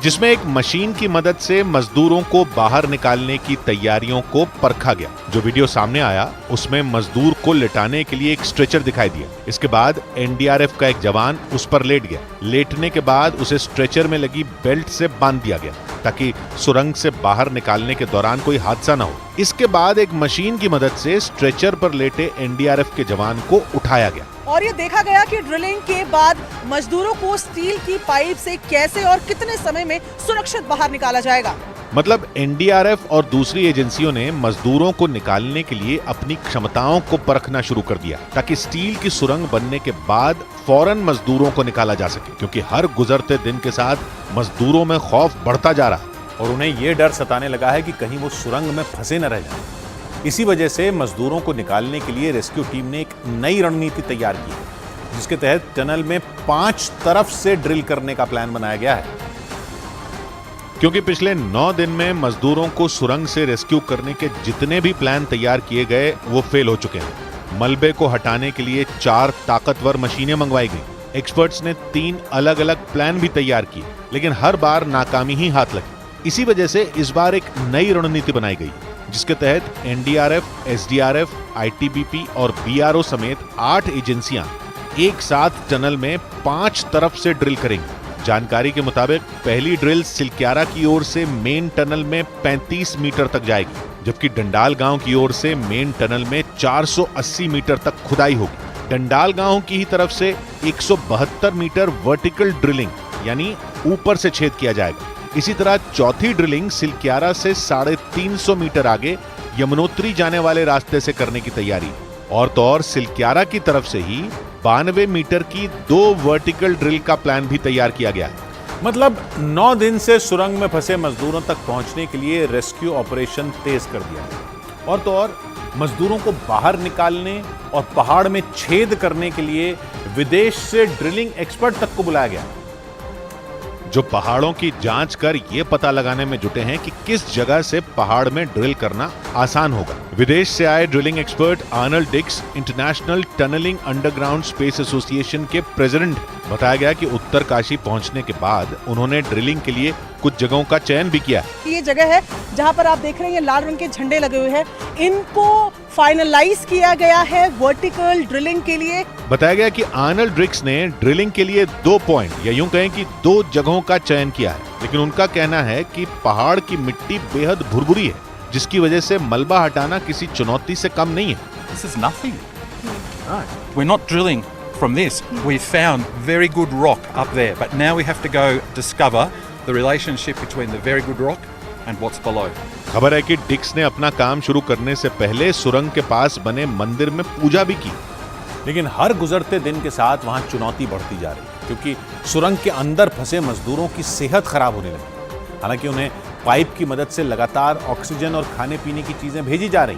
जिसमें एक मशीन की मदद से मजदूरों को बाहर निकालने की तैयारियों को परखा गया। जो वीडियो सामने आया उसमें मजदूर को लेटाने के लिए एक स्ट्रेचर दिखाई दिया। इसके बाद NDRF का एक जवान उस पर लेट गया। लेटने के बाद उसे स्ट्रेचर में लगी बेल्ट से बांध दिया गया ताकि सुरंग से बाहर निकालने के दौरान कोई हादसा न हो। इसके बाद एक मशीन की मदद से स्ट्रेचर पर लेटे NDRF के जवान को उठाया गया और ये देखा गया कि ड्रिलिंग के बाद मजदूरों को स्टील की पाइप से कैसे और कितने समय में सुरक्षित बाहर निकाला जाएगा। मतलब NDRF और दूसरी एजेंसियों ने मजदूरों को निकालने के लिए अपनी क्षमताओं को परखना शुरू कर दिया ताकि स्टील की सुरंग बनने के बाद फौरन मजदूरों को निकाला जा सके, क्योंकि हर गुजरते दिन के साथ मजदूरों में खौफ बढ़ता जा रहा है और उन्हें यह डर सताने लगा है कि कहीं वो सुरंग में फंसे न रह जाएं। इसी वजह से मजदूरों को निकालने के लिए रेस्क्यू टीम ने एक नई रणनीति तैयार की है, जिसके तहत टनल में 5 तरफ से ड्रिल करने का प्लान बनाया गया है। क्योंकि पिछले 9 दिन में मजदूरों को सुरंग से रेस्क्यू करने के जितने भी प्लान तैयार किए गए वो फेल हो चुके हैं। मलबे को हटाने के लिए 4 ताकतवर मशीनें मंगवाई गई। एक्सपर्ट्स ने 3 अलग अलग प्लान भी तैयार किए, लेकिन हर बार नाकामी ही हाथ लगी। इसी वजह से इस बार एक नई रणनीति बनाई गई, जिसके तहत NDRF, SDRF, ITBP और BRO समेत 8 एजेंसियां एक साथ टनल में 5 तरफ से ड्रिल करेंगी। जानकारी के मुताबिक पहली ड्रिल सिलक्यारा की ओर से मेन टनल में 35 मीटर तक जाएगी, जबकि डंडाल गांव की ओर से मेन टनल में 480 मीटर तक खुदाई होगी। डंडाल गांव की ही तरफ से 172 मीटर वर्टिकल ड्रिलिंग यानी ऊपर से छेद किया जाएगा। इसी तरह चौथी ड्रिलिंग सिलक्यारा से 350 मीटर आगे यमुनोत्री जाने वाले रास्ते से करने की तैयारी। और तो और सिलक्यारा की तरफ से ही 92 मीटर की 2 वर्टिकल ड्रिल का प्लान भी तैयार किया गया है। मतलब 9 दिन से सुरंग में फंसे मजदूरों तक पहुंचने के लिए रेस्क्यू ऑपरेशन तेज कर दिया गया। और तो और मजदूरों को बाहर निकालने और पहाड़ में छेद करने के लिए विदेश से ड्रिलिंग एक्सपर्ट तक को बुलाया गया, जो पहाड़ों की जांच कर ये पता लगाने में जुटे हैं कि किस जगह से पहाड़ में ड्रिल करना आसान होगा। विदेश से आए drilling expert Arnold Dix international tunneling underground space association के प्रेसिडेंट। बताया गया कि उत्तरकाशी पहुंचने के बाद उन्होंने ड्रिलिंग के लिए कुछ जगहों का चयन भी किया। ये जगह है जहां पर आप देख रहे हैं लाल रंग के झंडे लगे हुए हैं, इनको फाइनलाइज किया गया है वर्टिकल ड्रिलिंग के लिए। बताया गया कि आर्नल्ड डिक्स ने ड्रिलिंग के लिए 2 पॉइंट या यूं कहें कि 2 जगहों का चयन किया है, लेकिन उनका कहना है कि पहाड़ की मिट्टी बेहद भुरभुरी है, जिसकी वजह से मलबा हटाना किसी चुनौती से कम नहीं है। This is nothing. Right. We're not drilling from this. We found very good rock up there, but now we have to go discover the relationship between the very good rock and what's below. खबर है कि डिक्स ने अपना काम शुरू करने से पहले सुरंग के पास बने मंदिर में पूजा भी की, लेकिन हर गुजरते दिन के साथ वहां चुनौती बढ़ती जा रही है, क्योंकि सुरंग के अंदर फंसे मजदूरों की सेहत खराब होने लगी। हालांकि उन्हें पाइप की मदद से लगातार ऑक्सीजन और खाने पीने की चीजें भेजी जा रही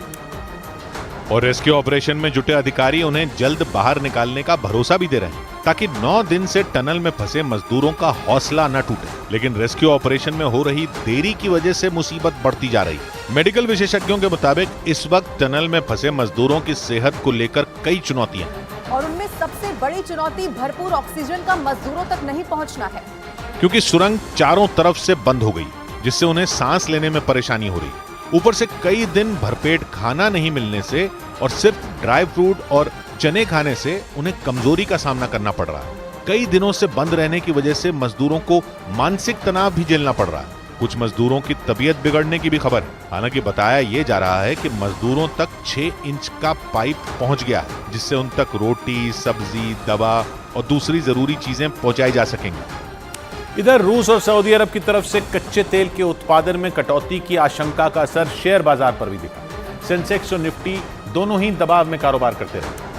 और रेस्क्यू ऑपरेशन में जुटे अधिकारी उन्हें जल्द बाहर निकालने का भरोसा भी दे रहे हैं। ताकि 9 दिन से टनल में फंसे मजदूरों का हौसला न टूटे। लेकिन रेस्क्यू ऑपरेशन में हो रही देरी की वजह से मुसीबत बढ़ती जा रही। मेडिकल विशेषज्ञों के मुताबिक इस वक्त टनल में फंसे मजदूरों की सेहत को लेकर कई चुनौतियां हैं। और उनमें सबसे बड़ी चुनौती भरपूर ऑक्सीजन का मजदूरों तक नहीं पहुंचना है, क्योंकि सुरंग चारों तरफ से बंद हो गई, जिससे उन्हें सांस लेने में परेशानी हो रही। ऊपर से कई दिन भरपेट खाना नहीं मिलने से और सिर्फ ड्राई फ्रूट और चने खाने से उन्हें कमजोरी का सामना करना पड़ रहा है। कई दिनों से बंद रहने की वजह से मजदूरों को मानसिक तनाव भी झेलना पड़ रहा है। कुछ मजदूरों की तबीयत बिगड़ने की भी खबर है। हालांकि बताया यह जा रहा है कि मजदूरों तक 6 इंच का पाइप पहुंच गया है, जिससे उन तक रोटी, सब्जी, दवा और दूसरी जरूरी चीजें पहुंचाई जा सकेंगी। इधर रूस और सऊदी अरब की तरफ से कच्चे तेल के उत्पादन में कटौती की आशंका का असर शेयर बाजार पर भी दिखा। सेंसेक्स और निफ्टी दोनों ही दबाव में कारोबार करते रहे।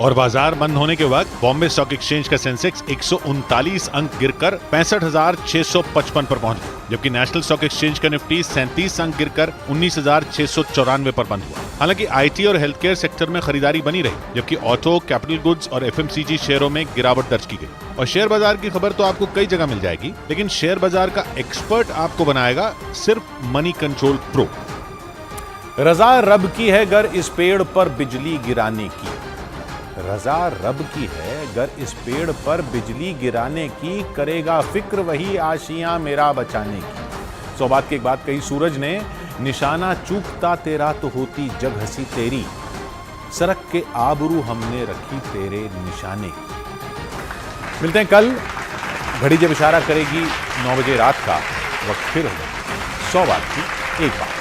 और बाजार बंद होने के वक्त बॉम्बे स्टॉक एक्सचेंज का सेंसेक्स 139 अंक गिरकर 65,655 पर पहुंच गया, जबकि नेशनल स्टॉक एक्सचेंज का निफ्टी 37 अंक गिरकर 19,694 पर बंद हुआ। हालांकि आईटी और हेल्थ केयर सेक्टर में खरीदारी बनी रही, जबकि ऑटो, कैपिटल गुड्स और एफएमसीजी शेयरों में गिरावट दर्ज की गई। और शेयर बाजार की खबर तो आपको कई जगह मिल जाएगी, लेकिन शेयर बाजार का एक्सपर्ट आपको बनाएगा सिर्फ मनी कंट्रोल प्रो। रजा रब की है गर इस पेड़ पर बिजली गिराने की। रजा रब की है गर इस पेड़ पर बिजली गिराने की, करेगा फिक्र वही आशियां मेरा बचाने की। सौबात की एक बात कही सूरज ने, निशाना चूकता तेरा तो होती जग हंसी तेरी, सरक के आबरू हमने रखी तेरे निशाने की। मिलते हैं कल। घड़ी जब इशारा करेगी 9 बजे रात का, वक्त फिर होगा 100 बात की एक बात।